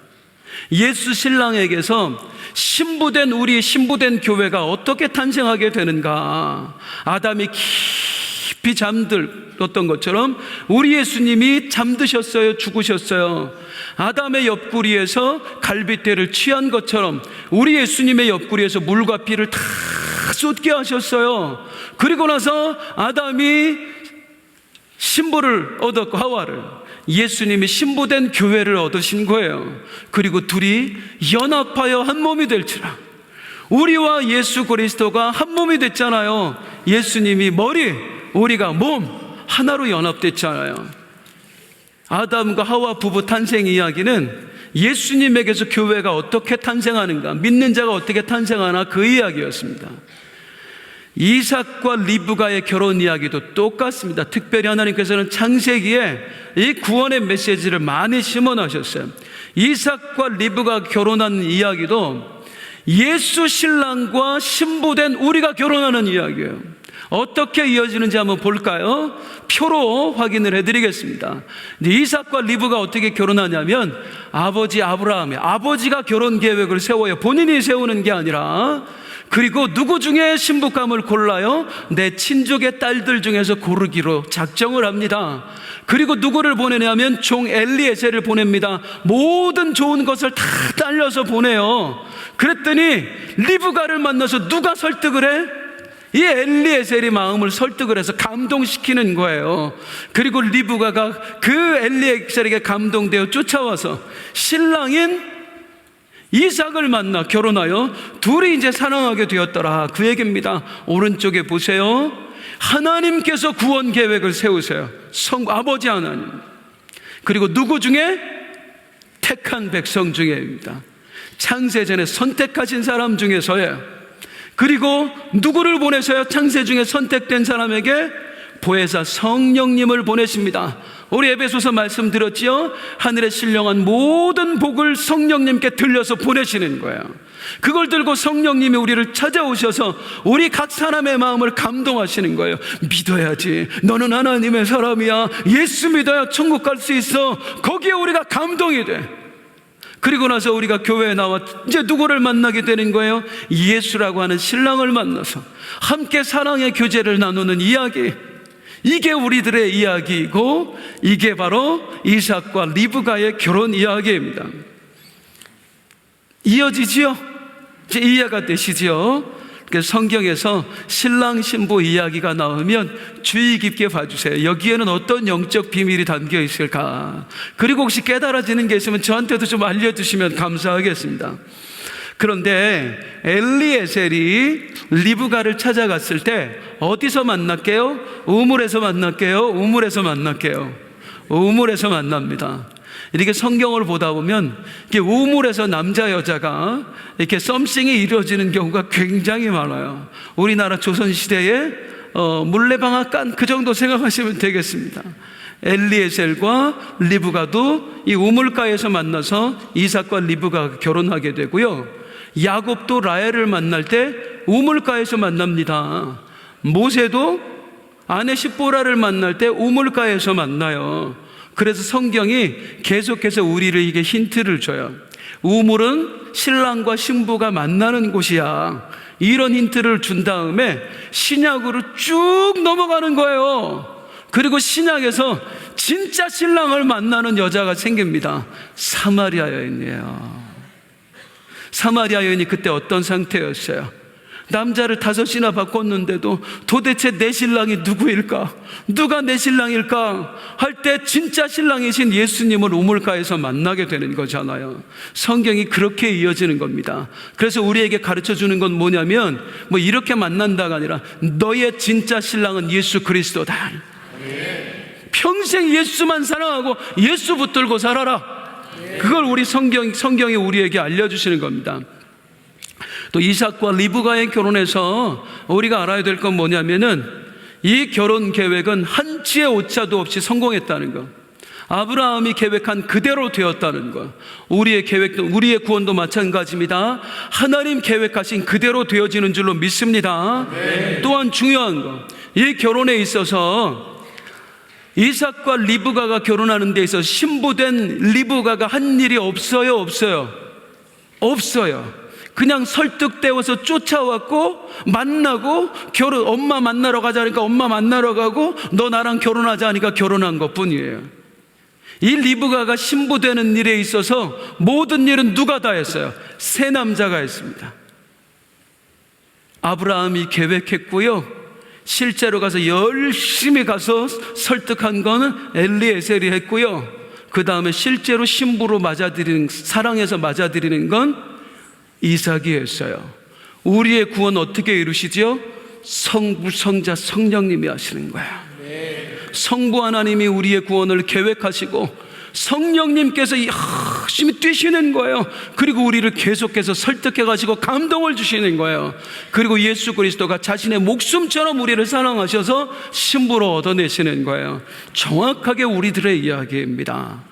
S1: 예수 신랑에게서 신부된 교회가 어떻게 탄생하게 되는가? 아담이 깊이 잠들었던 것처럼 우리 예수님이 잠드셨어요? 죽으셨어요? 아담의 옆구리에서 갈빗대를 취한 것처럼 우리 예수님의 옆구리에서 물과 피를 다 쏟게 하셨어요. 그리고 나서 아담이 신부를 얻었고 하와를, 예수님이 신부된 교회를 얻으신 거예요. 그리고 둘이 연합하여 한 몸이 될지라. 우리와 예수 그리스도가 한 몸이 됐잖아요. 예수님이 머리, 우리가 몸 하나로 연합됐잖아요. 아담과 하와 부부 탄생 이야기는 예수님에게서 교회가 어떻게 탄생하는가, 믿는 자가 어떻게 탄생하나 그 이야기였습니다. 이삭과 리브가의 결혼 이야기도 똑같습니다. 특별히 하나님께서는 창세기에 이 구원의 메시지를 많이 심어놓으셨어요. 이삭과 리브가 결혼한 이야기도 예수 신랑과 신부된 우리가 결혼하는 이야기예요. 어떻게 이어지는지 한번 볼까요? 표로 확인을 해드리겠습니다. 이삭과 리브가 어떻게 결혼하냐면 아버지 아브라함의 아버지가 결혼 계획을 세워요. 본인이 세우는 게 아니라. 그리고 누구 중에 신부감을 골라요? 내 친족의 딸들 중에서 고르기로 작정을 합니다. 그리고 누구를 보내냐면 종 엘리에셀을 보냅니다. 모든 좋은 것을 다 딸려서 보내요. 그랬더니 리브가를 만나서 누가 설득을 해? 이 엘리에셀이 마음을 설득을 해서 감동시키는 거예요. 그리고 리브가가 그 엘리에셀에게 감동되어 쫓아와서 신랑인 이삭을 만나 결혼하여 둘이 이제 사랑하게 되었더라. 그 얘기입니다. 오른쪽에 보세요. 하나님께서 구원 계획을 세우세요. 아버지 하나님. 그리고 누구 중에? 택한 백성 중에입니다. 창세전에 선택하신 사람 중에서예요. 그리고 누구를 보내서요? 창세 중에 선택된 사람에게 보혜사 성령님을 보내십니다. 우리 에베소서 말씀드렸지요? 하늘에 신령한 모든 복을 성령님께 들려서 보내시는 거예요. 그걸 들고 성령님이 우리를 찾아오셔서 우리 각 사람의 마음을 감동하시는 거예요. 믿어야지. 너는 하나님의 사람이야. 예수 믿어야 천국 갈 수 있어. 거기에 우리가 감동이 돼. 그리고 나서 우리가 교회에 나와 이제 누구를 만나게 되는 거예요? 예수라고 하는 신랑을 만나서 함께 사랑의 교제를 나누는 이야기. 이게 우리들의 이야기이고 이게 바로 이삭과 리브가의 결혼 이야기입니다. 이어지지요? 이제 이해가 되시지요? 성경에서 신랑 신부 이야기가 나오면 주의 깊게 봐주세요. 여기에는 어떤 영적 비밀이 담겨 있을까? 그리고 혹시 깨달아지는 게 있으면 저한테도 좀 알려주시면 감사하겠습니다. 그런데 엘리에셀이 리브가를 찾아갔을 때 어디서 만날게요? 우물에서 만날게요? 우물에서 만날게요? 우물에서 만납니다. 이렇게 성경을 보다 보면 이렇게 우물에서 남자 여자가 이렇게 썸씽이 이루어지는 경우가 굉장히 많아요. 우리나라 조선시대에 물레방앗간 그 정도 생각하시면 되겠습니다. 엘리에셀과 리브가도 이 우물가에서 만나서 이삭과 리브가가 결혼하게 되고요. 야곱도 라헬을 만날 때 우물가에서 만납니다. 모세도 아내 십보라를 만날 때 우물가에서 만나요. 그래서 성경이 계속해서 우리를 이게 힌트를 줘요. 우물은 신랑과 신부가 만나는 곳이야. 이런 힌트를 준 다음에 신약으로 쭉 넘어가는 거예요. 그리고 신약에서 진짜 신랑을 만나는 여자가 생깁니다. 사마리아 여인이에요. 사마리아 여인이 그때 어떤 상태였어요? 남자를 5이나 바꿨는데도 도대체 내 신랑이 누구일까? 누가 내 신랑일까? 할 때 진짜 신랑이신 예수님을 우물가에서 만나게 되는 거잖아요. 성경이 그렇게 이어지는 겁니다. 그래서 우리에게 가르쳐 주는 건 뭐냐면 뭐 이렇게 만난다가 아니라 너의 진짜 신랑은 예수 그리스도다. 평생 예수만 사랑하고 예수 붙들고 살아라. 그걸 우리 성경이 우리에게 알려주시는 겁니다. 또 이삭과 리브가의 결혼에서 우리가 알아야 될 건 뭐냐면은 이 결혼 계획은 한치의 오차도 없이 성공했다는 것. 아브라함이 계획한 그대로 되었다는 것. 우리의 계획도, 우리의 구원도 마찬가지입니다. 하나님 계획하신 그대로 되어지는 줄로 믿습니다. 또한 중요한 것, 이 결혼에 있어서 이삭과 리브가가 결혼하는 데 있어서 신부된 리브가가 한 일이 없어요? 없어요. 그냥 설득되어서 쫓아왔고 만나고 엄마 만나러 가자니까 엄마 만나러 가고 너 나랑 결혼하자 하니까 결혼한 것뿐이에요. 이 리브가가 신부되는 일에 있어서 모든 일은 누가 다 했어요? 세 남자가 했습니다. 아브라함이 계획했고요, 실제로 가서 열심히 가서 설득한 거는 엘리에셀이 했고요, 그 다음에 실제로 신부로 사랑해서 맞아들이는 건 이삭이 했어요. 우리의 구원 어떻게 이루시죠? 성부, 성자, 성령님이 하시는 거예요. 성부 하나님이 우리의 구원을 계획하시고 성령님께서 열심히 뛰시는 거예요. 그리고 우리를 계속해서 설득해 가시고 감동을 주시는 거예요. 그리고 예수 그리스도가 자신의 목숨처럼 우리를 사랑하셔서 신부로 얻어내시는 거예요. 정확하게 우리들의 이야기입니다.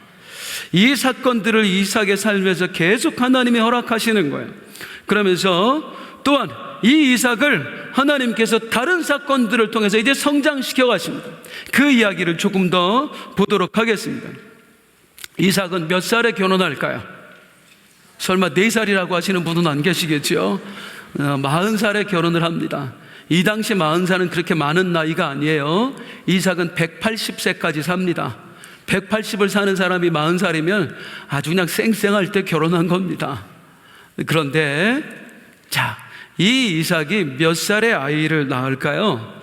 S1: 이 사건들을 이삭의 삶에서 계속 하나님이 허락하시는 거예요. 그러면서 또한 이 이삭을 하나님께서 다른 사건들을 통해서 이제 성장시켜 가십니다. 그 이야기를 조금 더 보도록 하겠습니다. 이삭은 몇 살에 결혼할까요? 설마 4살이라고 하시는 분은 안 계시겠죠? 40살에 결혼을 합니다. 이 당시 40살은 그렇게 많은 나이가 아니에요. 이삭은 180세까지 삽니다. 180을 사는 사람이 40살이면 아주 그냥 쌩쌩할 때 결혼한 겁니다. 그런데 자, 이 이삭이 몇 살에 아이를 낳을까요?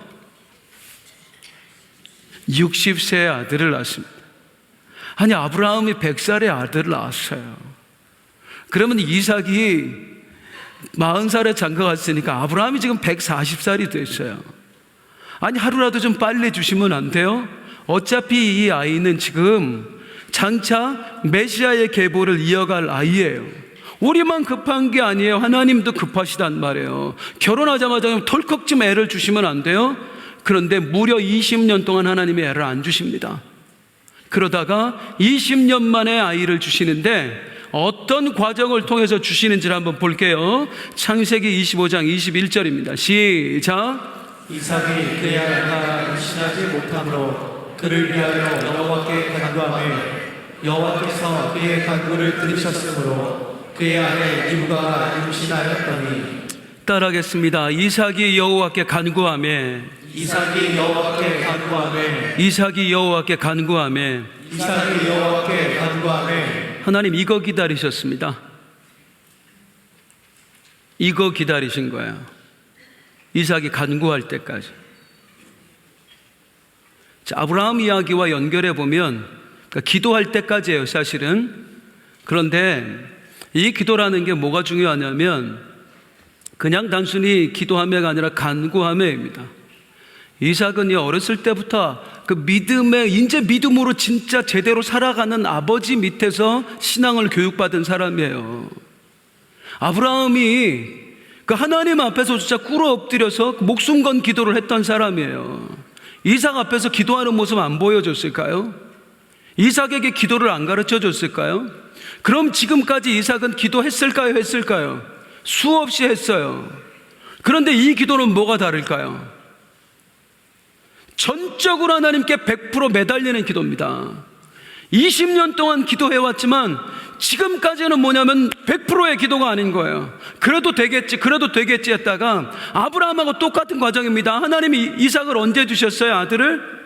S1: 60세의 아들을 낳습니다. 아니, 아브라함이 100살의 아들을 낳았어요. 그러면 이삭이 40살에 장가갔으니까 아브라함이 지금 140살이 됐어요. 아니, 하루라도 좀 빨리 주시면 안 돼요? 어차피 이 아이는 지금 장차 메시아의 계보를 이어갈 아이예요. 우리만 급한 게 아니에요. 하나님도 급하시단 말이에요. 결혼하자마자 덜컥 좀 애를 주시면 안 돼요? 그런데 무려 20년 동안 하나님이 애를 안 주십니다. 그러다가 20년 만에 아이를 주시는데 어떤 과정을 통해서 주시는지를 한번 볼게요. 창세기 25장 21절입니다. 시작.
S2: 이삭이 그의 아내가 임신하지 못함으로 그를 위하여 여호와께 간구하며 여호와께서 그의 간구를 들으셨으므로 그의 아내 리브가가 임신하였더니.
S1: 따라하겠습니다. 이삭이 여호와께 간구하며
S2: 이삭이 여호와께 간구하며
S1: 이삭이 여호와께 간구하며
S2: 이삭이 여호와께 간구하며.
S1: 하나님 이거 기다리셨습니다. 이거 기다리신 거예요. 이삭이 간구할 때까지. 자, 아브라함 이야기와 연결해 보면 그러니까 기도할 때까지예요, 사실은. 그런데 이 기도라는 게 뭐가 중요하냐면 그냥 단순히 기도하며가 아니라 간구하며입니다. 이삭은 어렸을 때부터 그 이제 믿음으로 진짜 제대로 살아가는 아버지 밑에서 신앙을 교육받은 사람이에요. 아브라함이 그 하나님 앞에서 진짜 꿇어 엎드려서 목숨 건 기도를 했던 사람이에요. 이삭 앞에서 기도하는 모습 안 보여줬을까요? 이삭에게 기도를 안 가르쳐 줬을까요? 그럼 지금까지 이삭은 했을까요? 수없이 했어요. 그런데 이 기도는 뭐가 다를까요? 전적으로 하나님께 100% 매달리는 기도입니다. 20년 동안 기도해왔지만 지금까지는 뭐냐면 100%의 기도가 아닌 거예요. 그래도 되겠지 했다가 아브라함하고 똑같은 과정입니다. 하나님이 이삭을 언제 주셨어요, 아들을?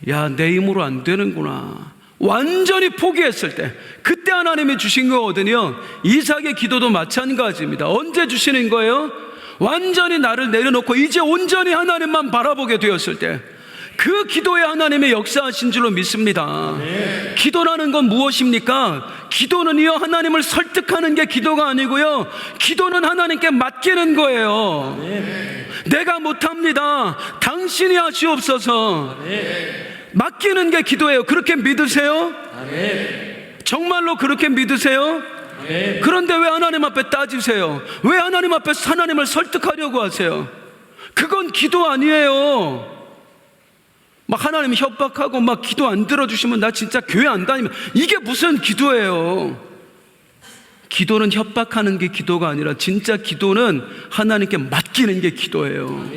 S1: 야, 내 힘으로 안 되는구나. 완전히 포기했을 때 그때 하나님이 주신 거거든요. 이삭의 기도도 마찬가지입니다. 언제 주시는 거예요? 완전히 나를 내려놓고 이제 온전히 하나님만 바라보게 되었을 때 그 기도에 하나님의 역사하신 줄로 믿습니다. 기도라는 건 무엇입니까? 기도는요, 하나님을 설득하는 게 기도가 아니고요, 기도는 하나님께 맡기는 거예요. 내가 못합니다, 당신이 하시옵소서. 맡기는 게 기도예요. 그렇게 믿으세요? 정말로 그렇게 믿으세요? 그런데 왜 하나님 앞에 따지세요? 왜 하나님 앞에서 하나님을 설득하려고 하세요? 그건 기도 아니에요. 막 하나님 협박하고 막 기도 안 들어주시면 나 진짜 교회 안 다니면, 이게 무슨 기도예요? 기도는 협박하는 게 기도가 아니라 진짜 기도는 하나님께 맡기는 게 기도예요.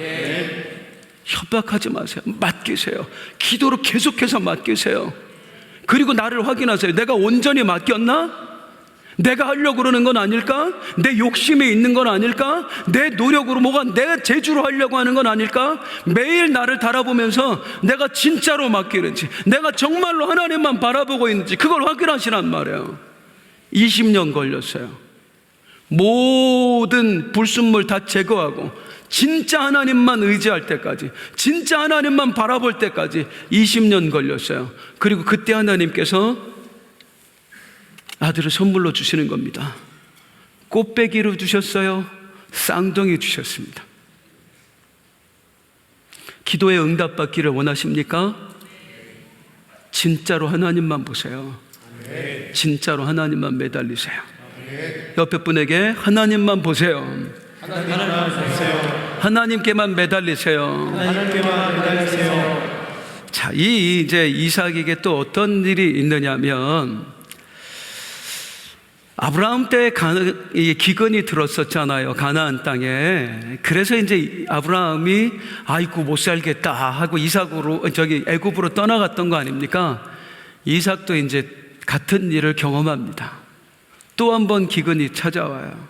S1: 협박하지 마세요. 맡기세요. 기도로 계속해서 맡기세요. 그리고 나를 확인하세요. 내가 온전히 맡겼나? 내가 하려고 그러는 건 아닐까? 내 욕심이 있는 건 아닐까? 내 노력으로 뭐가 내 재주로 하려고 하는 건 아닐까? 매일 나를 바라보면서 내가 진짜로 맡기는지, 내가 정말로 하나님만 바라보고 있는지 그걸 확인하시란 말이에요. 20년 걸렸어요. 모든 불순물 다 제거하고 진짜 하나님만 의지할 때까지, 진짜 하나님만 바라볼 때까지 20년 걸렸어요. 그리고 그때 하나님께서 아들을 선물로 주시는 겁니다. 꽃배기로 주셨어요? 쌍둥이 주셨습니다. 기도에 응답받기를 원하십니까? 진짜로 하나님만 보세요. 진짜로 하나님만 매달리세요. 옆에 분에게 하나님만 보세요. 하나님께만 매달리세요. 자, 이제 이삭에게 또 어떤 일이 있느냐면, 아브라함 때 기근이 들었었잖아요, 가나안 땅에. 그래서 이제 아브라함이 아이고 못 살겠다 하고 이삭으로 애굽으로 떠나갔던 거 아닙니까? 이삭도 이제 같은 일을 경험합니다. 또 한 번 기근이 찾아와요.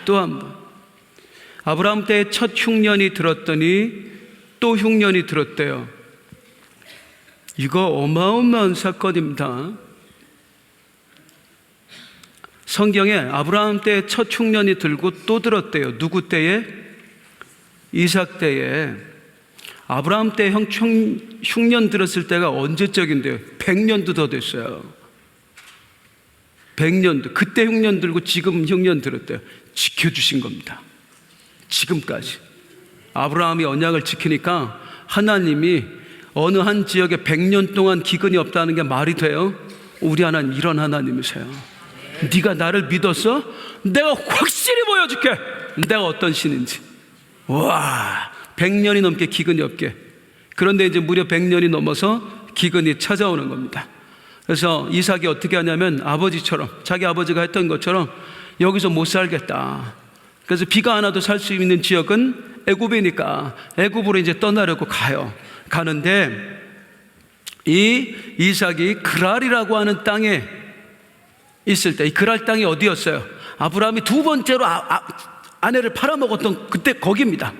S1: 또 한 번. 아브라함 때 첫 흉년이 들었더니 또 흉년이 들었대요. 이거 어마어마한 사건입니다. 성경에 아브라함 때에 첫 흉년이 들고 또 들었대요. 누구 때에? 이삭 때에. 아브라함 때 흉년 들었을 때가 언제적인데요? 100년도 더 됐어요. 100년도. 그때 흉년 들고 지금 흉년 들었대요. 지켜주신 겁니다. 지금까지. 아브라함이 언약을 지키니까 하나님이 어느 한 지역에 100년 동안 기근이 없다는 게 말이 돼요? 우리 하나님 이런 하나님이세요. 네가 나를 믿었어? 내가 확실히 보여줄게. 내가 어떤 신인지. 와, 100년이 넘게 기근이 없게. 그런데 이제 무려 100년이 넘어서 기근이 찾아오는 겁니다. 그래서 이삭이 어떻게 하냐면 아버지처럼, 자기 아버지가 했던 것처럼 여기서 못 살겠다. 그래서 비가 안 와도 살 수 있는 지역은 애굽이니까 애굽으로 이제 떠나려고 가요. 가는데 이 이삭이 그랄이라고 하는 땅에 있을 때, 이 그랄 땅이 어디였어요? 아브라함이 두 번째로 아내를 팔아먹었던 그때 거기입니다.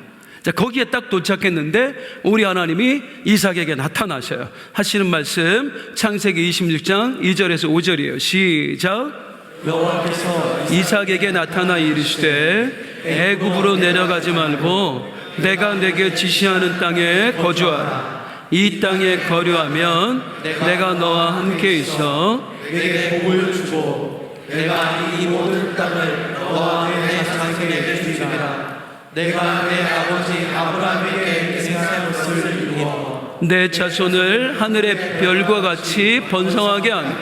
S1: 자, 거기에 딱 도착했는데 우리 하나님이 이삭에게 나타나셔요. 하시는 말씀 창세기 26장 2절에서 5절이에요. 시작.
S2: 여호와께서
S1: 이삭에게 나타나 이르시되 애굽으로 내려가지 말고 내가 내게 지시하는 땅에 거주하라. 이 땅에 거류하면 내가 너와 함께 있어
S2: 내게 복을 주고 내가 이 모든 땅을 너와 내 자손에게 주리라. 내가 내 아버지 아브라함에게 맹세한 것을 이루어
S1: 내 자손을 하늘의 별과 같이 번성하게 하며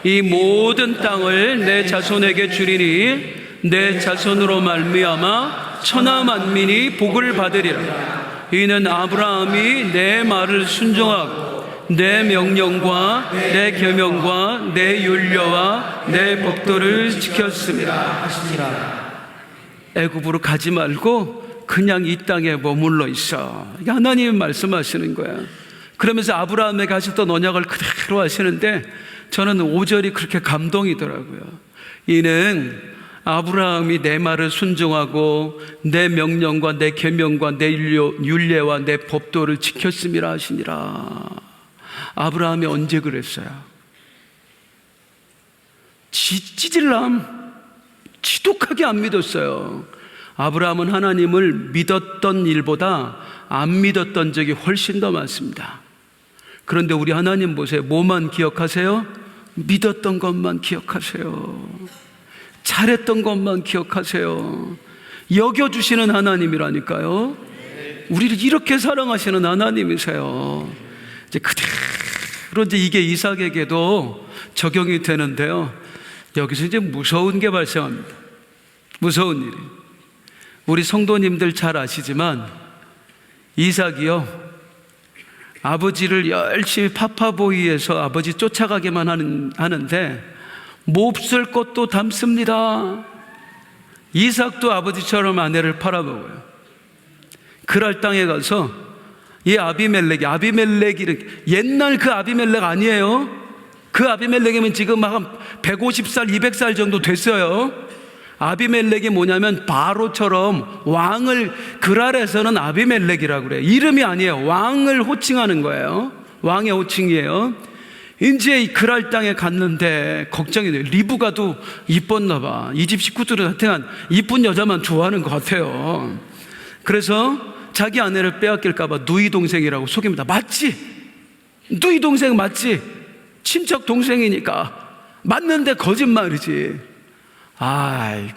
S1: 이 모든 땅을 내 자손에게 주리니 내 자손으로 말미암아 천하 만민이 복을 받으리라. 이는 아브라함이 내 말을 순종하고 내 명령과 내 계명과 내 율례와 내 법도를 지켰습니다
S2: 하시니라.
S1: 애굽으로 가지 말고 그냥 이 땅에 머물러 있어. 이게 하나님이 말씀하시는 거야. 그러면서 아브라함에게 하셨던 언약을 그대로 하시는데 저는 5절이 그렇게 감동이더라고요. 이는 아브라함이 내 말을 순종하고 내 명령과 내 계명과 내 율례와 내 법도를 지켰음이라 하시니라. 아브라함이 언제 그랬어요? 찌질남, 지독하게 안 믿었어요. 아브라함은 하나님을 믿었던 일보다 안 믿었던 적이 훨씬 더 많습니다. 그런데 우리 하나님 보세요. 뭐만 기억하세요? 믿었던 것만 기억하세요. 잘했던 것만 기억하세요. 여겨주시는 하나님이라니까요. 우리를 이렇게 사랑하시는 하나님이세요. 이제 그대로 이게 이삭에게도 적용이 되는데요. 여기서 이제 무서운 게 발생합니다. 무서운 일이. 우리 성도님들 잘 아시지만 이삭이요, 아버지를 열심히 파파보이에서 아버지 쫓아가게만 하는데 몹쓸 것도 담습니다. 이삭도 아버지처럼 아내를 팔아먹어요. 그랄 땅에 가서 이 아비멜렉이 옛날 그 아비멜렉 아니에요. 그 아비멜렉이면 지금 한 150살, 200살 정도 됐어요. 아비멜렉이 뭐냐면 바로처럼 왕을, 그랄에서는 아비멜렉이라고 그래요. 이름이 아니에요. 왕을 호칭하는 거예요. 왕의 호칭이에요. 이제 그랄 땅에 갔는데 걱정이 돼요. 리브가도 이뻤나 봐. 이 집 식구들은 하여튼 이쁜 여자만 좋아하는 것 같아요. 그래서 자기 아내를 빼앗길까 봐 누이 동생이라고 속입니다. 맞지? 누이 동생 맞지? 친척 동생이니까 맞는데 거짓말이지.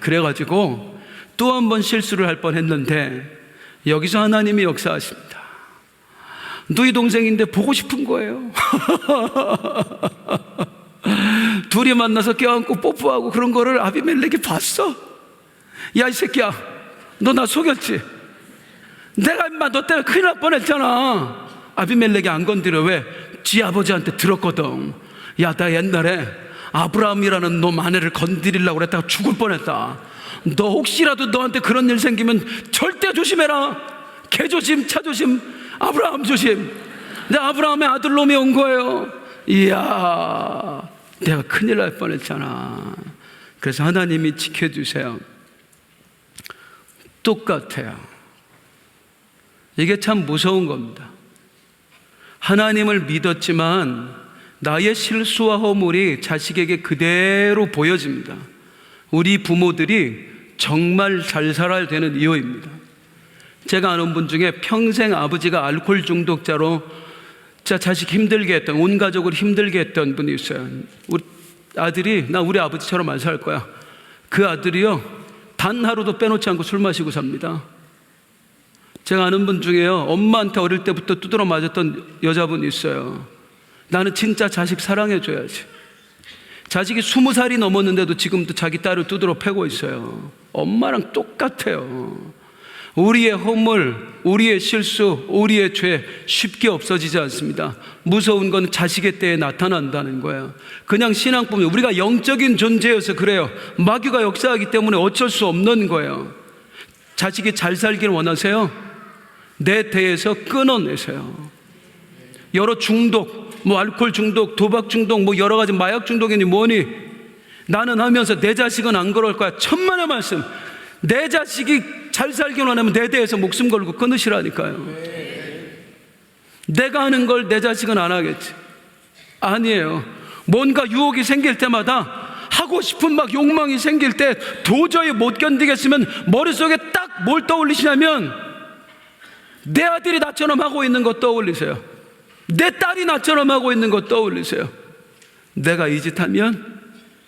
S1: 그래가지고 또 한 번 실수를 할 뻔했는데 여기서 하나님이 역사하십니다. 누이 동생인데 보고 싶은 거예요. 둘이 만나서 껴안고 뽀뽀하고 그런 거를 아비멜렉이 봤어. 야, 이 새끼야, 너 나 속였지? 내가 임마 너 때문에 큰일 날 뻔했잖아. 아비멜렉이 안 건드려. 왜? 지 아버지한테 들었거든. 야, 나 옛날에 아브라함이라는 놈 아내를 건드리려고 그랬다가 죽을 뻔했다. 너 혹시라도 너한테 그런 일 생기면 절대 조심해라. 개 조심, 차 조심, 아브라함 조심. 내 아브라함의 아들놈이 온 거예요. 이야, 내가 큰일 날 뻔했잖아. 그래서 하나님이 지켜주세요. 똑같아요. 이게 참 무서운 겁니다. 하나님을 믿었지만 나의 실수와 허물이 자식에게 그대로 보여집니다. 우리 부모들이 정말 잘 살아야 되는 이유입니다. 제가 아는 분 중에 평생 아버지가 알코올 중독자로 자식 힘들게 했던, 온 가족을 힘들게 했던 분이 있어요. 우리 아들이 나 우리 아버지처럼 안 살 거야. 그 아들이요, 단 하루도 빼놓지 않고 술 마시고 삽니다. 제가 아는 분 중에요, 엄마한테 어릴 때부터 두드러 맞았던 여자분이 있어요. 나는 진짜 자식 사랑해줘야지. 자식이 20살이 넘었는데도 지금도 자기 딸을 두드러 패고 있어요. 엄마랑 똑같아요. 우리의 허물, 우리의 실수, 우리의 죄 쉽게 없어지지 않습니다. 무서운 건 자식의 때에 나타난다는 거예요. 그냥 신앙뿐이에요. 우리가 영적인 존재여서 그래요. 마귀가 역사하기 때문에 어쩔 수 없는 거예요. 자식이 잘 살기를 원하세요? 내 대에서 끊어내세요. 여러 중독, 알코올 중독, 도박 중독, 여러 가지 마약 중독이니 뭐니, 나는 하면서 내 자식은 안 그럴 거야. 천만의 말씀. 내 자식이 잘 살기를 원하면 내 대에서 목숨 걸고 끊으시라니까요. 내가 하는 걸 내 자식은 안 하겠지. 아니에요. 뭔가 유혹이 생길 때마다, 하고 싶은 막 욕망이 생길 때 도저히 못 견디겠으면 머릿속에 딱 뭘 떠올리시냐면, 내 아들이 나처럼 하고 있는 거 떠올리세요. 내 딸이 나처럼 하고 있는 거 떠올리세요. 내가 이 짓 하면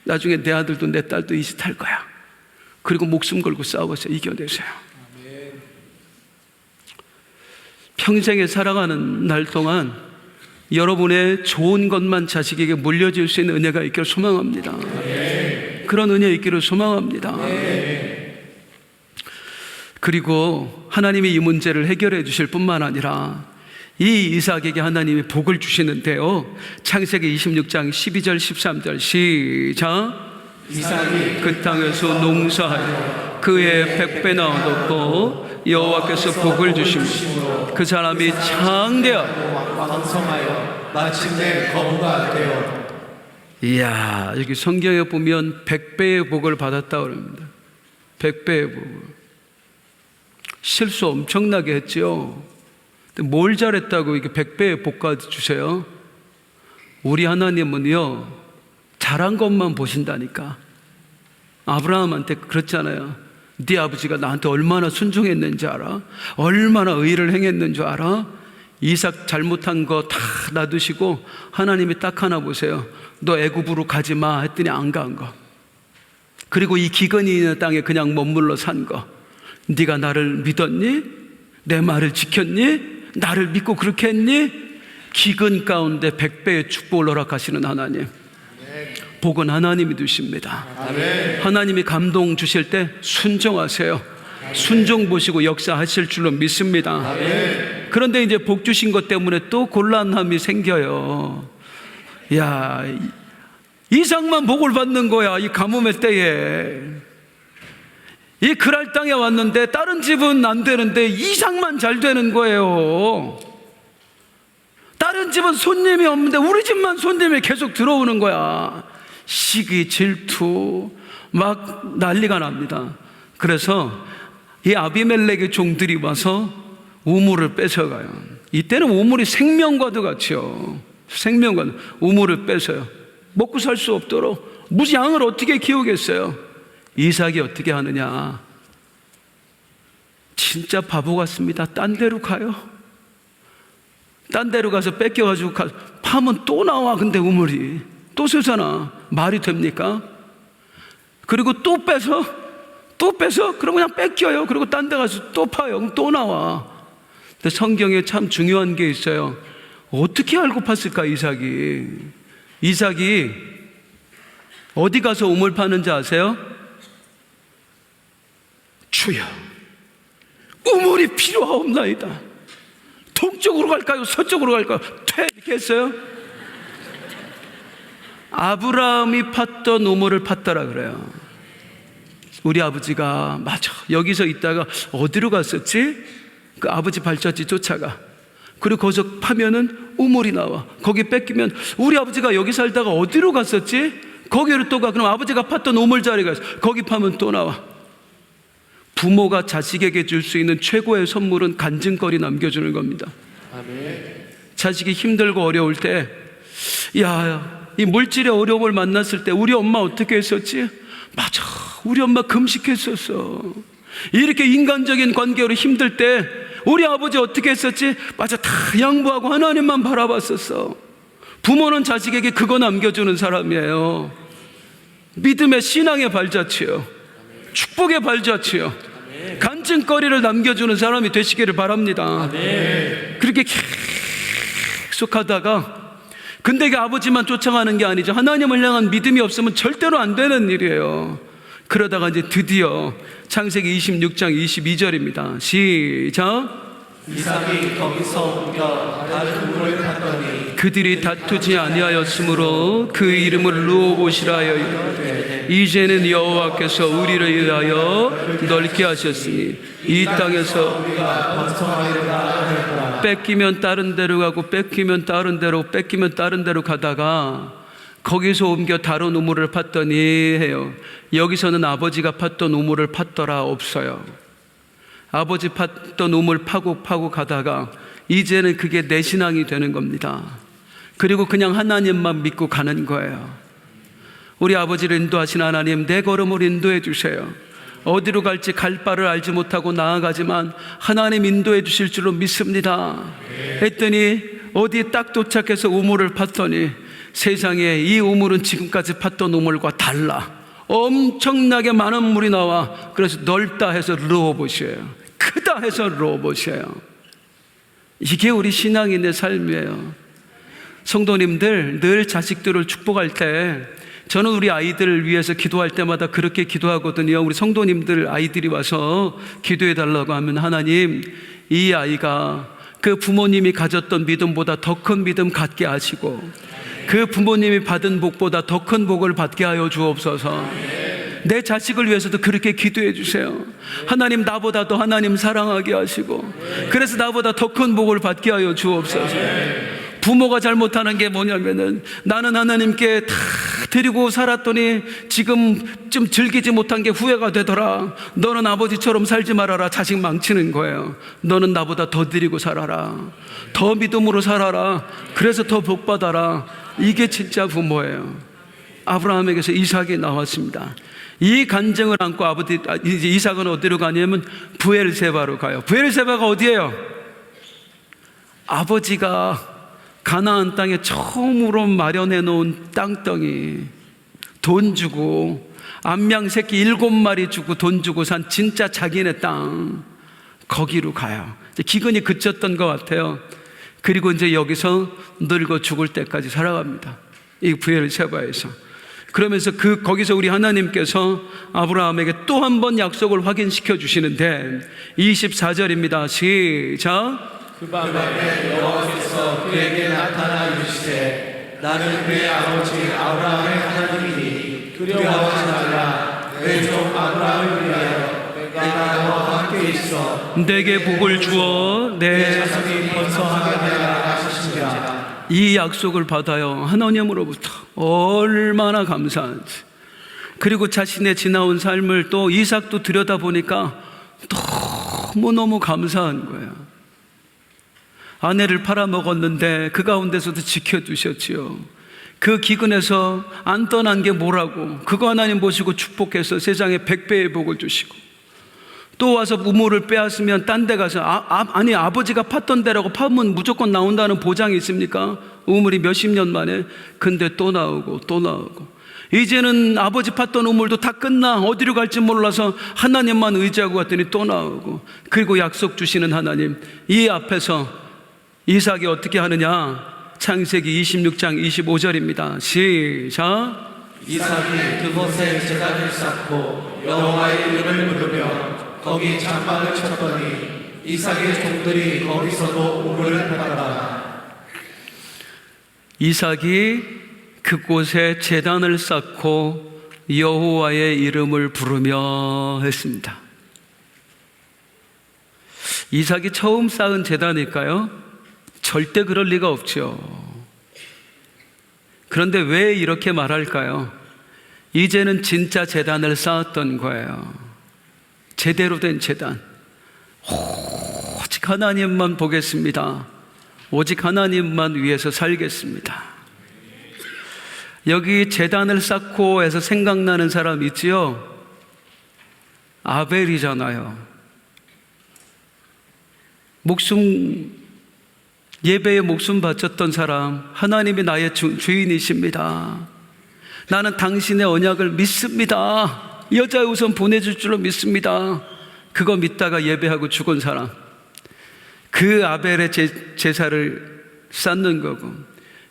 S1: 나중에 내 아들도 내 딸도 이 짓 할 거야. 그리고 목숨 걸고 싸워서 이겨내세요. 평생에 살아가는 날 동안 여러분의 좋은 것만 자식에게 물려줄 수 있는 은혜가 있기를 소망합니다. 그런 은혜 있기를 소망합니다. 그리고 하나님이 이 문제를 해결해 주실 뿐만 아니라 이 이삭에게 하나님이 복을 주시는데요, 창세기 26장 12절 13절 시작.
S2: 이삭이
S1: 그 땅에서 농사하여 그의 100배나 얻었고 여호와께서 복을 주시며 그 사람이 창대하고
S2: 왕성하여 마침내 거부가 되어.
S1: 이야, 여기 성경에 보면 100배의 복을 받았다고 합니다. 100배의 복을. 실수 엄청나게 했죠. 근데 뭘 잘했다고 이게 100배의 복까지 주세요? 우리 하나님은요, 잘한 것만 보신다니까. 아브라함한테 그렇잖아요. 네 아버지가 나한테 얼마나 순종했는지 알아? 얼마나 의를 행했는 줄 알아? 이삭 잘못한 거 다 놔두시고 하나님이 딱 하나 보세요. 너 애굽으로 가지 마 했더니 안 간 거. 그리고 이 기근이 있는 땅에 그냥 머물러 산 거. 네가 나를 믿었니? 내 말을 지켰니? 나를 믿고 그렇게 했니? 기근 가운데 100배의 축복을 허락하시는 하나님. 복은 하나님이 주십니다. 하나님이 감동 주실 때 순종하세요. 순종 보시고 역사하실 줄로 믿습니다. 그런데 이제 복 주신 것 때문에 또 곤란함이 생겨요. 야, 이삭만 복을 받는 거야. 이 가뭄의 때에. 이 그랄 땅에 왔는데 다른 집은 안 되는데 이삭만 잘 되는 거예요. 다른 집은 손님이 없는데 우리 집만 손님이 계속 들어오는 거야. 시기, 질투 막 난리가 납니다. 그래서 이 아비멜렉의 종들이 와서 우물을 뺏어가요. 이때는 우물이 생명과도 같이요. 생명과 우물을 뺏어요. 먹고 살 수 없도록 무슨 양을 어떻게 키우겠어요? 이삭이 어떻게 하느냐? 진짜 바보 같습니다. 딴 데로 가요. 딴 데로 가서 뺏겨가지고 파면 또 나와. 근데 우물이 또 쓰잖아. 말이 됩니까? 그리고 또 빼서 그럼 그냥 뺏겨요. 그리고 딴 데 가서 또 파요. 그럼 또 나와. 근데 성경에 참 중요한 게 있어요. 어떻게 알고 팠을까? 이삭이 어디 가서 우물 파는지 아세요? 주여, 우물이 필요하옵나이다. 동쪽으로 갈까요? 서쪽으로 갈까요? 이렇게 했어요. 아브라함이 팠던 우물을 팠더라 그래요. 우리 아버지가 맞아 여기서 있다가 어디로 갔었지? 그 아버지 발자취 쫓아가. 그리고 거기서 파면은 우물이 나와. 거기 뺏기면 우리 아버지가 여기 살다가 어디로 갔었지? 거기로 또 가. 그럼 아버지가 팠던 우물 자리가 있어. 거기 파면 또 나와. 부모가 자식에게 줄 수 있는 최고의 선물은 간증거리 남겨주는 겁니다. 자식이 힘들고 어려울 때, 이 물질의 어려움을 만났을 때 우리 엄마 어떻게 했었지? 맞아, 우리 엄마 금식했었어. 이렇게 인간적인 관계로 힘들 때 우리 아버지 어떻게 했었지? 맞아, 다 양보하고 하나님만 바라봤었어. 부모는 자식에게 그거 남겨주는 사람이에요. 믿음의 신앙의 발자취요, 축복의 발자취요, 간증거리를 남겨주는 사람이 되시기를 바랍니다. 그렇게 계속 하다가, 근데 이게 아버지만 쫓아가는 게 아니죠. 하나님을 향한 믿음이 없으면 절대로 안 되는 일이에요. 그러다가 이제 드디어 창세기 26장 22절입니다. 시작.
S2: 이삭이 거기서 옮겨 다른 우물을 팠더니
S1: 그들이 다투지 아니하였으므로 그 이름을 르호봇이라 하여 이르되 이제는 여호와께서 우리를 위하여 넓게 하셨으니 이 땅에서
S2: 우리가 번성하리라 하였더라.
S1: 뺏기면 다른 데로 가고 뺏기면 다른 데로, 뺏기면 다른 데로 가다가 거기서 옮겨 다른 우물을 팠더니 해요. 여기서는 아버지가 팠던 우물을 팠더라 없어요. 아버지 팠던 우물 파고 가다가 이제는 그게 내 신앙이 되는 겁니다. 그리고 그냥 하나님만 믿고 가는 거예요. 우리 아버지를 인도하신 하나님, 내 걸음을 인도해 주세요. 어디로 갈지 갈 바를 알지 못하고 나아가지만 하나님 인도해 주실 줄로 믿습니다 했더니 어디에 딱 도착해서 우물을 팠더니 세상에 이 우물은 지금까지 팠던 우물과 달라. 엄청나게 많은 물이 나와. 그래서 넓다 해서 르호봇이에요. 크다 해서 르호봇이에요. 이게 우리 신앙인의 삶이에요. 성도님들, 늘 자식들을 축복할 때 저는 우리 아이들을 위해서 기도할 때마다 그렇게 기도하거든요. 우리 성도님들 아이들이 와서 기도해 달라고 하면, 하나님, 이 아이가 그 부모님이 가졌던 믿음보다 더 큰 믿음 갖게 하시고 그 부모님이 받은 복보다 더 큰 복을 받게 하여 주옵소서. 내 자식을 위해서도 그렇게 기도해 주세요. 하나님, 나보다 더 하나님 사랑하게 하시고 그래서 나보다 더 큰 복을 받게 하여 주옵소서. 부모가 잘못하는 게 뭐냐면은, 나는 하나님께 다 드리고 살았더니 지금 좀 즐기지 못한 게 후회가 되더라. 너는 아버지처럼 살지 말아라. 자식 망치는 거예요. 너는 나보다 더 드리고 살아라. 더 믿음으로 살아라. 그래서 더 복 받아라. 이게 진짜 부모예요. 아브라함에게서 이삭이 나왔습니다. 이 간증을 안고 이제 이삭은 어디로 가냐면 브엘세바로 가요. 브엘세바가 어디예요? 아버지가 가나안 땅에 처음으로 마련해 놓은 땅덩이, 돈 주고 암양 새끼 7마리 주고 돈 주고 산 진짜 자기네 땅, 거기로 가요. 이제 기근이 그쳤던 것 같아요. 그리고 이제 여기서 늙어 죽을 때까지 살아갑니다. 이 브엘세바에서. 그러면서 거기서 우리 하나님께서 아브라함에게 또 한 번 약속을 확인시켜 주시는데 24절입니다. 시작.
S2: 그 밤에 여호와께서 그에게 나타나 이르시되 나는 그의 아버지 아브라함의 하나님이니 두려워하지 말라. 내 종 아브라함을 위하여 내가 너와 함께 있어
S1: 내게 복을 주어 내
S2: 자손이 번성하게 하리라 하시니라.
S1: 이 약속을 받아요. 하나님으로부터 얼마나 감사한지. 그리고 자신의 지나온 삶을 또 이삭도 들여다보니까 너무너무 감사한 거예요. 아내를 팔아먹었는데 그 가운데서도 지켜두셨지요. 그 기근에서 안 떠난 게 뭐라고, 그거 하나님 보시고 축복해서 세상에 100배의 복을 주시고, 또 와서 우물을 빼앗으면 딴 데 가서 아니 아버지가 팠던 데라고 파면 무조건 나온다는 보장이 있습니까? 우물이 몇십 년 만에. 근데 또 나오고 또 나오고. 이제는 아버지 팠던 우물도 다 끝나 어디로 갈지 몰라서 하나님만 의지하고 갔더니 또 나오고. 그리고 약속 주시는 하나님, 이 앞에서 이삭이 어떻게 하느냐? 창세기 26장 25절입니다. 시작.
S2: 이삭이 그곳에 제단을 쌓고 여호와의 이름을 부르며 거기 장막을 쳤더니 이삭의 종들이 거기서도 우물을 팠더라.
S1: 이삭이 그곳에 제단을 쌓고 여호와의 이름을 부르며 했습니다. 이삭이 처음 쌓은 제단일까요? 절대 그럴 리가 없죠. 그런데 왜 이렇게 말할까요? 이제는 진짜 제단을 쌓았던 거예요. 제대로 된 제단. 오직 하나님만 보겠습니다. 오직 하나님만 위해서 살겠습니다. 여기 제단을 쌓고 해서 생각나는 사람 있지요? 아벨이잖아요. 예배에 목숨 바쳤던 사람, 하나님이 나의 주인이십니다. 나는 당신의 언약을 믿습니다. 여자의 우선 보내줄 줄로 믿습니다. 그거 믿다가 예배하고 죽은 사람, 그 아벨의 제사를 쌓는 거고,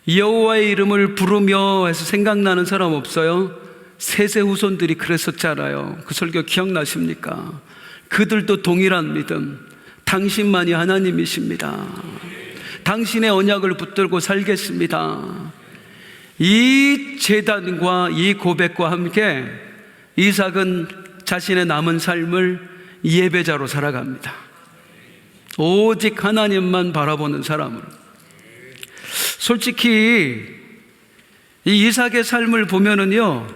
S1: 여호와의 이름을 부르며 해서 생각나는 사람 없어요? 셋의 후손들이 그랬었잖아요. 그 설교 기억나십니까? 그들도 동일한 믿음, 당신만이 하나님이십니다. 당신의 언약을 붙들고 살겠습니다. 이 제단과 이 고백과 함께 이삭은 자신의 남은 삶을 예배자로 살아갑니다. 오직 하나님만 바라보는 사람으로. 솔직히 이 이삭의 삶을 보면은요,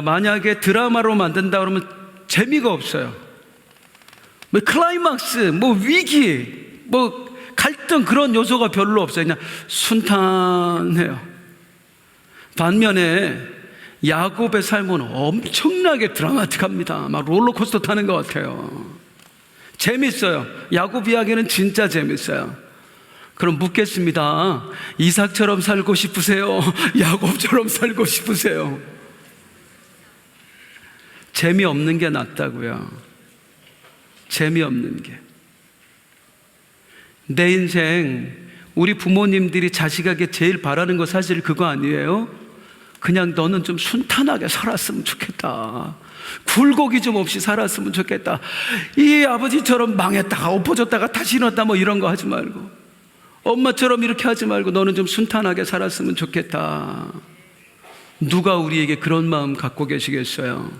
S1: 만약에 드라마로 만든다 그러면 재미가 없어요. 뭐 클라이막스, 뭐 위기, 뭐 갈등, 그런 요소가 별로 없어요. 그냥 순탄해요. 반면에 야곱의 삶은 엄청나게 드라마틱합니다. 막 롤러코스터 타는 것 같아요. 재밌어요. 야곱 이야기는 진짜 재밌어요. 그럼 묻겠습니다. 이삭처럼 살고 싶으세요? 야곱처럼 살고 싶으세요? 재미없는 게 낫다고요. 재미없는 게. 내 인생, 우리 부모님들이 자식에게 제일 바라는 거 사실 그거 아니에요? 그냥 너는 좀 순탄하게 살았으면 좋겠다. 굴곡이 좀 없이 살았으면 좋겠다. 이 아버지처럼 망했다가 엎어졌다가 다시 일어났다 뭐 이런 거 하지 말고, 엄마처럼 이렇게 하지 말고 너는 좀 순탄하게 살았으면 좋겠다. 누가 우리에게 그런 마음 갖고 계시겠어요?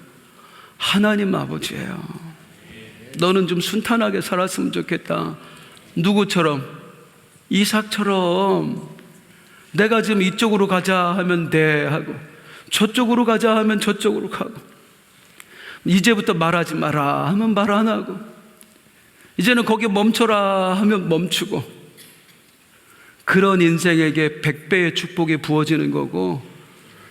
S1: 하나님 아버지예요. 너는 좀 순탄하게 살았으면 좋겠다. 누구처럼? 이삭처럼. 내가 지금 이쪽으로 가자 하면 네 하고, 저쪽으로 가자 하면 저쪽으로 가고, 이제부터 말하지 마라 하면 말 안 하고, 이제는 거기 멈춰라 하면 멈추고. 그런 인생에게 100배의 축복이 부어지는 거고,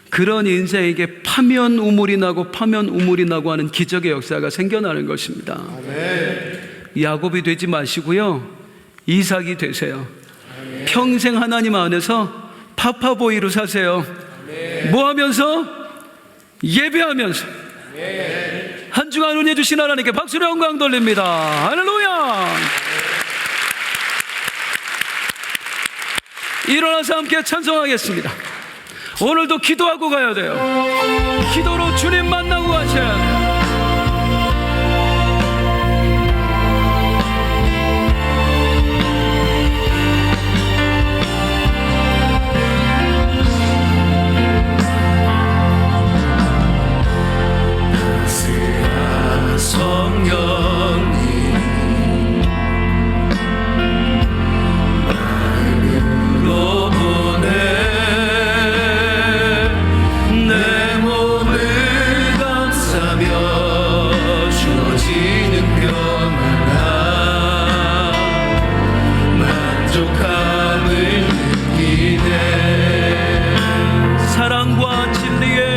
S1: 그런 인생에게 파면 우물이 나고 파면 우물이 나고 하는 기적의 역사가 생겨나는 것입니다. 야곱이 되지 마시고요, 이삭이 되세요. 평생 하나님 안에서 파파보이로 사세요. 뭐 하면서? 예배하면서. 한 주간 은혜 주신 하나님께 박수로 영광 돌립니다. 할렐루야. 일어나서 함께 찬송하겠습니다. 오늘도 기도하고 가야 돼요. 기도로 주님 만나고 가셔야 돼요.
S2: 성령님 마음으로 보내 내 몸을 감싸며 주어지는 평안과 만족함을 느끼네.
S1: 사랑과 진리의